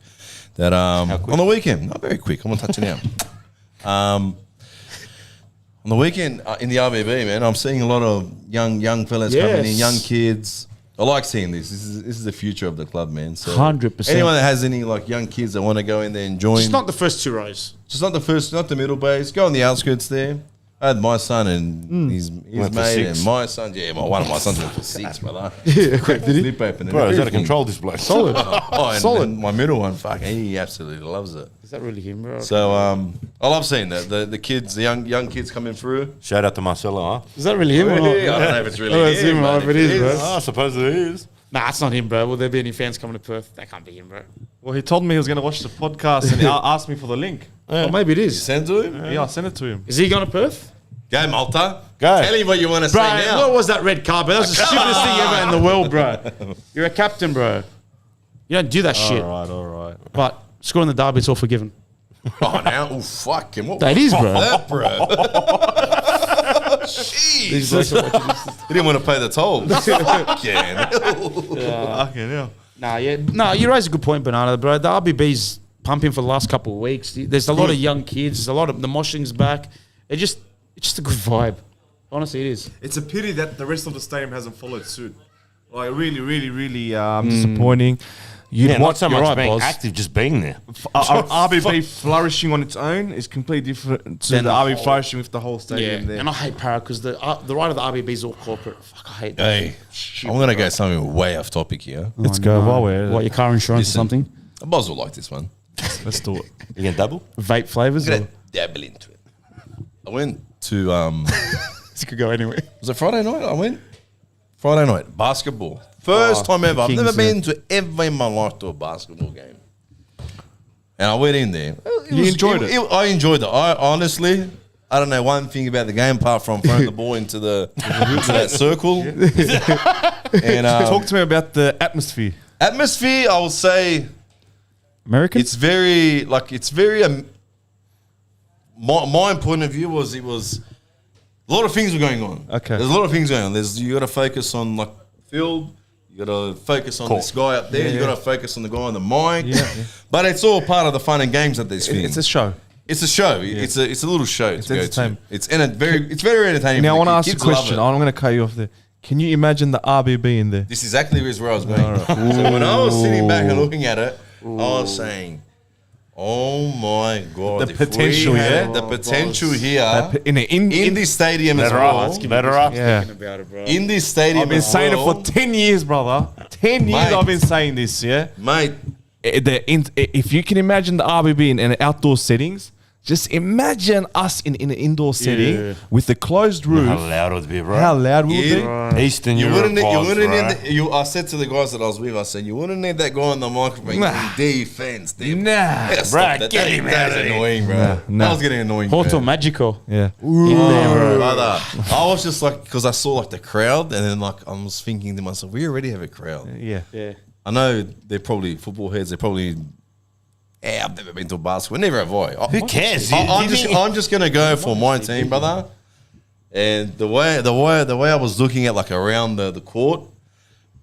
D: that on the weekend, not very quick. I'm gonna touch it now. On the weekend in the RBB, man, I'm seeing a lot of young fellas coming in,
B: Yes.
D: young kids. I like seeing this. This is the future of the club, man. So
B: 100%.
D: anyone that has any like young kids that want to go in there and join,
B: Just not the first two rows.
D: just not the first, not the middle base. Go on the outskirts there. I had my son and his
A: Went for
D: mate
A: 6.
D: and my son. Yeah, one of my sons went for 6, brother. Slip open.
A: Bro, is that a control this bloke?
B: Solid.
D: Oh, and
B: Solid.
D: then my middle one, he absolutely loves it.
B: Is that really him, bro?
D: So I love seeing that the kids, the young kids coming through.
A: Shout out to Marcelo, huh?
B: Is that really him or
D: I
B: not?
D: don't know if it's really
B: Oh, it's him,
D: but
B: if it is, bro.
A: Oh, I suppose it is.
B: Nah, it's not him, bro. Will there be any fans coming to Perth? That can't be him, bro.
C: Well, he told me he was going to watch the podcast and he asked me for the link.
B: Or maybe it is.
D: Send to him.
C: Yeah, I sent it to him.
B: Is he going to Perth?
D: Go Malta.
A: Go.
D: Tell him what you want to
B: Bro,
D: say now.
B: what was that red card, bro? That was the stupidest thing ever in the world, bro. You're a captain, bro. You don't do that shit.
C: All right.
B: But scoring the derby, it's all forgiven.
D: Oh, now, oh fuck him. What
B: That is, bro.
D: that, bro? Jeez. He didn't want to pay the toll. Fucking hell.
C: Okay, yeah.
B: Nah, yeah. No, you raise a good point, Banana, bro. The RBB's pumping for the last couple of weeks. There's a lot of young kids. There's a lot of the moshing's back. It's just a good vibe. Honestly, it is.
C: It's a pity that the rest of the stadium hasn't followed suit. Like, really disappointing.
A: Yeah, not so
B: you're
A: much
B: right,
A: being
B: boss.
A: active, just being there.
C: RBB flourishing on its own is completely different to
B: Then
C: the
B: the
C: RBB
B: whole-
C: flourishing with the whole
B: Yeah,
C: stadium there.
B: and I hate Para because the right of the RBB is all corporate. Fuck, I hate that.
D: Hey, I'm going to go something way off topic here.
C: Let's go while we're
B: What, your car insurance
D: Listen.
B: or something?
D: Boz will like this one.
C: Let's do it.
A: You can double?
B: Vape flavors?
D: I'm going to dabble into it. I went to,
B: This could go anywhere.
D: was it Friday night? I went Friday night, basketball. First time ever. I've
B: Kings,
D: never
B: yeah.
D: been to ever in my life to a basketball game. And I went in there.
C: You enjoyed it?
D: I enjoyed it. I honestly, I don't know one thing about the game apart from throwing the ball into that circle. And
C: Talk to me about the atmosphere.
D: atmosphere, I would say
B: American?
D: it's very my point of view was it was a lot of things were going on.
C: Okay.
D: There's a lot of things going on. You got to focus on like field. You got to focus on this guy up there. You got to focus on the guy on the mic.
C: Yeah.
D: But it's all part of the fun and games at this thing.
C: It's a show.
D: It's a show. It's a little show.
C: It's
D: to go to.
C: entertainment.
D: It's very entertaining.
C: Now, I
D: for
C: want
D: the
C: to ask
D: kids.
C: you a
D: Kids love
C: question.
D: it.
C: I'm going to cut you off there. Can you imagine the RBB in there?
D: This is exactly where I was going. So when I was sitting back and looking at it, I was saying, "Oh my god,
C: The potential, yeah?
D: the potential here
C: In
D: this stadium as
A: Better
D: well.
A: up. Better up.
C: yeah.
B: about it, bro.
D: In this stadium,
C: I've been
D: as
C: saying
D: well,
C: it for 10 years, brother. 10 years
D: Mate.
C: I've been saying this, yeah?
D: mate.
C: If you can imagine the RBB in outdoor settings, just imagine us in an indoor setting with the closed roof.
A: How loud would it be, bro?
C: How loud would it be?
A: Eastern
D: You
A: Europe
D: wouldn't. You
A: vibes,
D: wouldn't
A: bro.
D: need. I said to the guys that I was with, I said, you wouldn't need that guy on the microphone.
C: Nah.
D: Defense.
C: Nah,
D: Yeah, stop
A: bruh,
D: that.
A: get him
D: That
A: out
D: was
A: of here.
D: annoying, bro.
C: Nah.
D: That was getting annoying.
B: Porto
D: bro.
B: Magico.
C: Yeah.
D: Brother, I was just like, because I saw like the crowd, and then like I was thinking to myself, we already have a crowd.
C: Yeah.
B: Yeah.
D: I know they're probably football heads. They're probably. Yeah, I've never been to a basketball. Never have I.
A: Who cares?
D: I'm just gonna go for my team, brother. And the way I was looking at like around the court,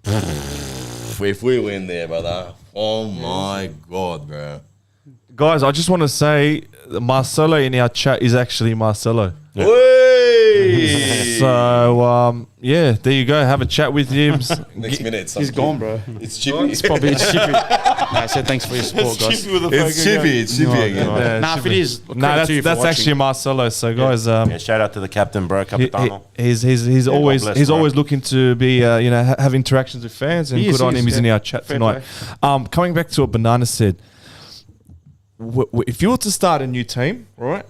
D: if we win there, brother, oh my god, bro.
C: Guys, I just want to say Marcelo in our chat is actually Marcelo.
D: Hey!
C: So, yeah, there you go. Have a chat with him.
D: Next minute,
B: He's gone, bro.
D: It's chippy.
B: It's probably Chippy. I said thanks for your support, guys.
D: It's chippy. It's chippy again.
C: Yeah,
B: Nah, if it is,
C: No, that's actually Marcelo. So, guys,
A: Yeah, shout out to the captain, bro. Capitano.
C: he's always
A: bless,
C: he's
A: bro.
C: always looking to be have interactions with fans, and
B: He is,
C: good on
B: he
C: him.
B: is,
C: He's in
B: yeah.
C: our chat
B: Fair
C: tonight. Coming back to what Banana said, if you were to start a new team, right?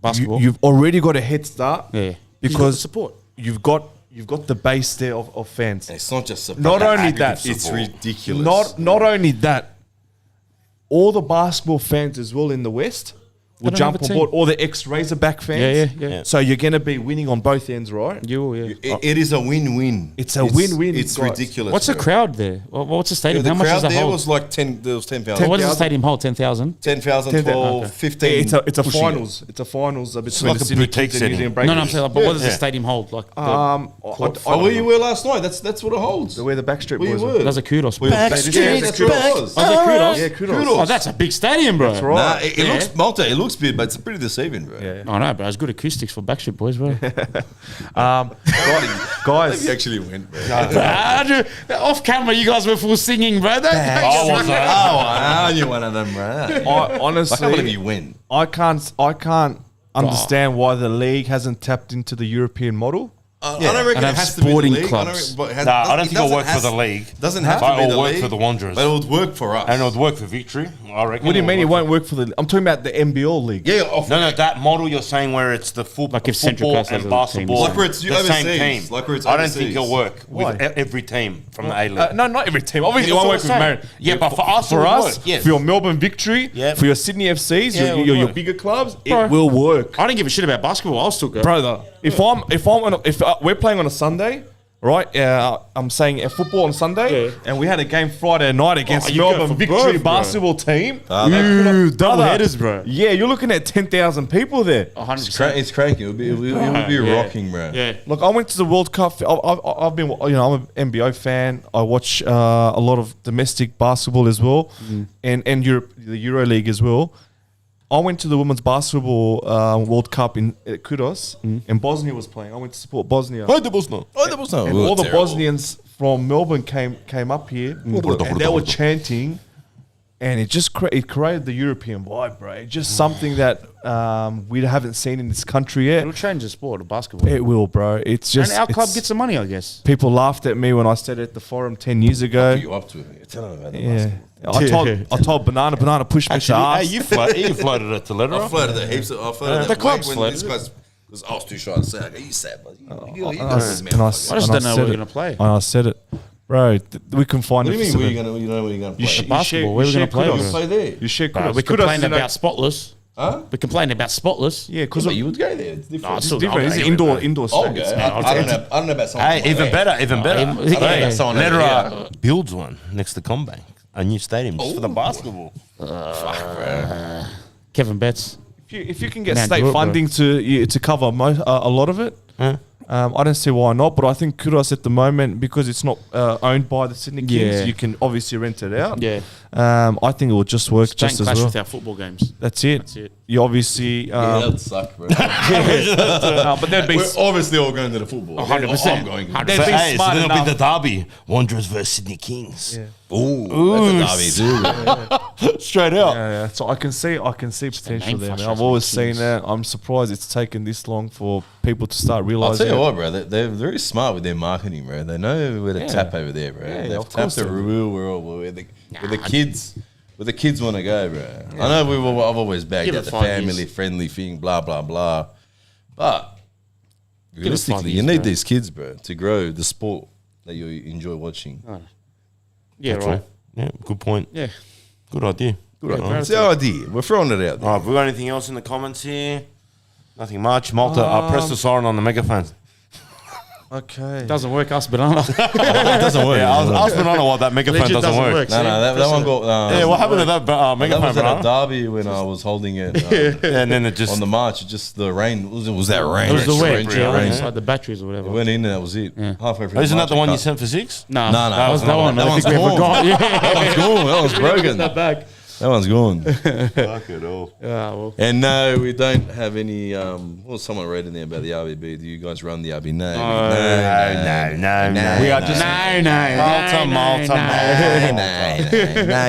B: basketball.
C: You've already got a head start,
B: Yeah.
C: because
B: support.
C: you've got the base there of fans.
D: It's not just support.
C: Not only that,
D: it's ridiculous.
C: Not only that, all the basketball fans as well in the West will
B: don't
C: jump
B: have a
C: on
B: team.
C: board. All the ex-Razor back fans.
B: Yeah.
C: So you're going to be winning on both ends, right?
D: It is a win-win.
C: It's a win-win,
D: It's
C: guys.
D: ridiculous.
B: What's the
D: bro.
B: crowd there? What's the stadium?
D: The
B: How much
D: crowd
B: does that
D: there
B: hold?
D: was like 10. There was 10,000.
B: What does the stadium hold? 10,000?
D: 10,000, 12, 15.
C: It's a
D: pushing
C: finals. It's a finals between
A: like
C: the
A: a
C: Sydney
A: boutique
C: Kings and New
A: setting.
C: Zealand
B: No, I'm
C: Breakers.
B: saying, but what does the
A: Yeah.
B: stadium hold? Like,
D: Oh, where you were last night? That's what it holds.
C: Where the Backstreet
D: Where you
C: Boys
D: were.
B: that's a kudos.
D: Where-
B: bro.
D: that's what it was.
B: Oh, is it kudos?
C: Yeah, kudos.
B: Oh, that's a big stadium, bro.
C: That's right.
D: Nah, it
B: Yeah.
D: looks Malta. It looks big, but it's pretty deceiving, bro.
C: Yeah.
B: Oh no, bro. It's good acoustics for Backstreet Boys, bro.
C: Guys,
D: He actually went, bro.
B: Off camera, you guys were full singing, bro.
A: Oh, was that?
D: Oh, you're one of them, bro.
C: I
D: I can't believe
C: honestly,
D: you win.
C: I can't understand why the league hasn't tapped into the European model.
D: I don't reckon
B: And
D: it has
B: have
D: to be the
B: sporting
D: league.
B: clubs.
A: I don't think it'll work for the league.
D: Doesn't have
A: But
D: to be
A: it'll
D: the
A: work
D: league,
A: for the Wanderers.
D: but it would work for us.
A: And it would work for Victory, I reckon.
C: What do you mean it
A: would
C: won't work for the? I'm talking about the NBL league.
D: Yeah,
A: No, that model you're saying where it's the
B: Like if Central
A: football
B: Coast has
A: and
B: a
A: basketball,
B: team.
D: Like where it's
A: the same
D: overseas.
A: team.
D: Like where it's
A: I don't think
D: overseas.
A: it'll work
C: Why?
A: with every team from the A-League.
C: No, not every team. Obviously, it
A: That's
C: won't
A: what
C: work with
A: I'm
C: Marion.
A: saying. Yeah, but for us, it
C: for
A: would
C: us,
A: work, yes.
C: for your Melbourne Victory,
A: Yeah.
C: for your Sydney FCs,
A: Yeah, it would
C: your
A: work.
C: bigger clubs,
B: Bro.
C: it will work,
B: I don't give a shit about basketball. I'll still go.
C: brother. If we're playing on a Sunday, right? I'm saying football on Sunday,
B: Yeah.
C: and we had a game Friday night against
B: you go
C: Melbourne
B: for
C: Victory
B: both, bro.
C: basketball team.
B: Double
C: Brother,
B: headers, bro.
C: Yeah, you're looking at 10,000 people there.
B: 100%.
D: It's cranky. It'll be rocking, bro.
B: Yeah.
C: Look, I went to the World Cup. I've been, I'm an NBO fan. I watch a lot of domestic basketball as well, and Europe, the Euro League as well. I went to the women's basketball World Cup in Kudos, and Bosnia was playing. I went to support Bosnia.
D: Oh, there was no.
C: And all the Bosnians from Melbourne came up here, and they were chanting, and it just it created the European vibe, bro. It's just something that we haven't seen in this country yet.
B: It'll change the sport of basketball.
C: It will, bro. It's just
B: And our club
C: it's-
B: gets the money, I guess.
C: People laughed at me when I said it at the forum 10 years ago.
D: You up to it? Tell them about the
C: Yeah,
D: basketball.
C: I told Banana pushed me to
A: Hey,
C: ask.
A: you floated it to let her
D: I
A: off.
D: floated the heaps. I floated
B: The club's
D: when
B: floated.
D: this guy's. Because I was too shy to say, okay, you sad, but you
C: And
D: does this,
C: I
D: man.
B: I just
C: and
B: don't know
C: said
B: where we're
C: it.
B: going to play.
C: And I said it, bro. We can find
D: What do
C: it.
D: you mean? Where you gonna? You know where you gonna play?
B: Basketball, where we gonna play,
D: You
B: bro?
D: play there.
C: You share
B: Bro,
C: kudos.
B: we
C: Kudos
B: complained
C: is in a-
B: about spotless.
D: Huh?
B: We complained about spotless.
C: Yeah, because
D: But you would go there. It's
B: No,
D: different.
B: it's still
C: different. It's
B: okay,
C: indoor
B: bro.
C: indoor
D: I'll
C: stadium.
D: go.
C: It's-
D: I don't know about someone.
A: Hey, even better.
D: Yeah.
A: I don't know
B: yeah.
A: about someone
D: Let her
A: Letera builds one next to Combank, a new stadium just for the basketball.
B: Kevin Betts.
C: If you can get
B: Man,
C: state
B: do it, bro.
C: funding to cover a lot of it, I don't see why not, but I think Kudos at the moment, because it's not owned by the Sydney Kings,
B: Yeah.
C: you can obviously rent it out.
B: Yeah.
C: I think it will just work
B: Don't
C: just as
B: clash
C: well.
B: with our football games.
C: That's it.
B: That's it.
C: You obviously,
D: Yeah, that'd suck, bro.
C: but there'd be
D: We're obviously all going to the football.
B: 100%.
D: I'm going.
B: 100%.
C: They'd
A: So,
C: be
A: hey, so
C: smart
A: then it'll be
C: enough.
A: the derby. Wanderers versus Sydney Kings.
C: Yeah.
D: Ooh, that's a derby too.
A: Straight out.
C: Yeah. So I can see potential
B: name
C: there. Man.
B: frustrates
C: I've
B: me,
C: always seen
B: Kings.
C: that. I'm surprised it's taken this long for people to start
D: I'll
C: realizing.
D: tell you
C: it.
D: what, bro. They're very smart with their marketing, bro. They know where to tap over there, bro.
C: Yeah,
D: They've
C: of course
D: tapped the
C: they do.
D: real world where the kids. Where the kids want to go, bro. I know I've always bagged
B: Give
D: out
B: it
D: the
B: 5 years.
D: family-friendly thing, blah, blah, blah. But
B: it 5
D: realistically, you
B: years,
D: need
B: bro.
D: these kids, bro, to grow the sport that you enjoy watching.
B: Yeah,
A: That's
B: right.
A: right. Yeah, good point.
B: Yeah.
A: Good idea.
D: Good idea. It's the idea. We're throwing it out there.
A: All right, have we got anything else in the comments here? Nothing much. Malta, press the siren on the megaphone.
C: Okay.
B: Doesn't work, us banana.
D: It doesn't work.
A: Yeah, I was wondering why that megaphone
B: Legit
A: doesn't work.
D: No, that one got.
A: Yeah, what happened to that
D: That
A: megaphone,
D: was at a
A: bro?
D: derby when I was holding it
A: And then it just...
D: on the march. It just the rain. It was that rain.
B: It was the
D: Rain,
B: wedge,
D: rain,
B: yeah,
D: rain.
B: inside the batteries or
D: It
B: whatever.
D: went in and that was it. Halfway through.
A: Isn't that the one you
D: cut.
A: sent for 6?
B: No,
D: No,
B: that was
D: that
B: that one.
D: that
B: I
D: one's
B: think we
D: gone.
B: forgot. Yeah,
D: That one's gone. That one's broken.
B: that back.
D: That one's gone.
A: Fuck it all.
B: Yeah, well.
D: And no, we don't have any. What was someone read in there about the RBB? Do you guys run the RB? No,
A: No.
C: We are just
D: No,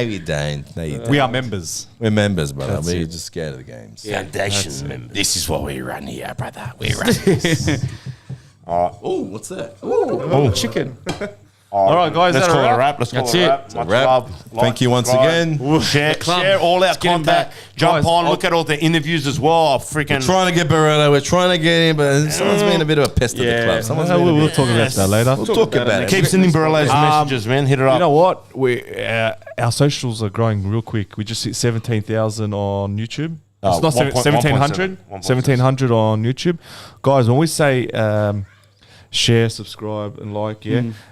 D: we don't. No, you don't.
C: we are members.
D: We're members, brother. We're just scared of the games.
A: Foundation member.
B: This is what we run here, brother. We run.
D: Oh, what's that?
B: Oh, chicken.
C: All right, guys.
A: Let's
C: that
A: call it a
C: wrap?
A: wrap. Let's call
B: That's
A: it a
B: it.
A: wrap.
B: It's
A: Much
D: wrap.
A: love.
D: Thank you once
A: subscribe.
D: again.
A: Share all our
B: getting
A: content.
B: back.
A: Jump
C: Guys,
A: on. Look at all the interviews as well. Freaking.
D: Trying to get Barreto. We're trying to get him, but someone's been a bit of a pest at the club. Someone's been a
C: We'll
D: bit-
C: talk about that later.
D: We'll talk about it.
A: Keep sending Barrella's messages, man. Hit her up.
C: You know what? Our socials are growing real quick. We just hit 17,000 on YouTube.
A: Oh,
C: It's not 1700. 1700 on YouTube. Guys, when we say share, subscribe, and like,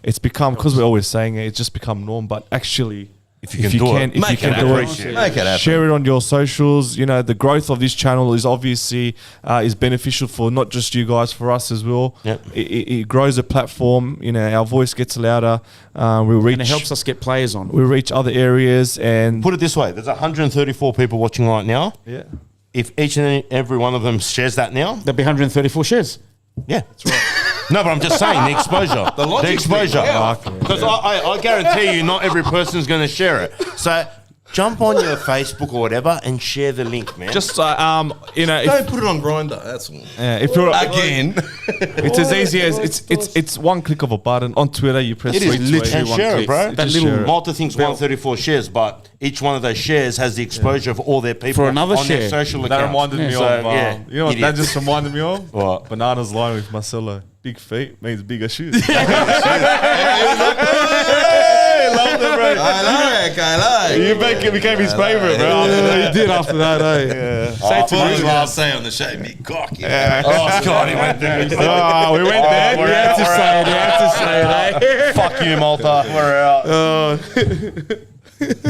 C: it's become, because we're always saying it, it's just become norm. But actually,
A: If you can do it,
D: Make it happen. Make it happen.
C: share it on your socials. You know, the growth of this channel is obviously is beneficial for not just you guys, for us as well.
A: Yep.
C: It grows a platform. You know, our voice gets louder. We reach.
B: And it helps us get players on.
C: We reach other areas and
A: Put it this way: there's 134 people watching right now.
C: yeah.
A: If each and every one of them shares that now,
B: There'll be 134 shares.
A: yeah, that's right. No, but I'm just saying the exposure. The
D: logic's
A: exposure.
D: big,
A: Because I guarantee you, not every person's going to share it. So jump on your Facebook or whatever and share the link, man.
C: Just you know,
D: Don't put it on Grindr. That's all.
C: if you're
D: Again.
C: it's as easy as it's one click of a button on Twitter. You press
A: it is
C: retweet.
A: literally
B: one
A: share it,
B: click.
A: bro.
B: That
C: Just
B: little
C: share it.
A: Malta thinks 134 shares, but each one of those shares has the exposure of all their people
B: For another
A: on their
B: share.
A: social
C: That
A: accounts.
C: reminded me
A: So,
C: of
A: yeah,
C: you know what that
A: idiot.
C: just reminded me of?
A: What?
C: Banana's line with Marcelo. Big feet means bigger shoes.
D: I like.
C: You became his favorite, bro.
B: He did after that, eh?
D: I thought I was going to say on the show, me cocky.
A: Oh, God, he went there.
C: Oh, we went there.
A: we're
C: You had
A: out,
C: to
A: we're
C: say
A: out.
C: it. You had to say it. Eh?
A: Fuck you, Malta. We're out.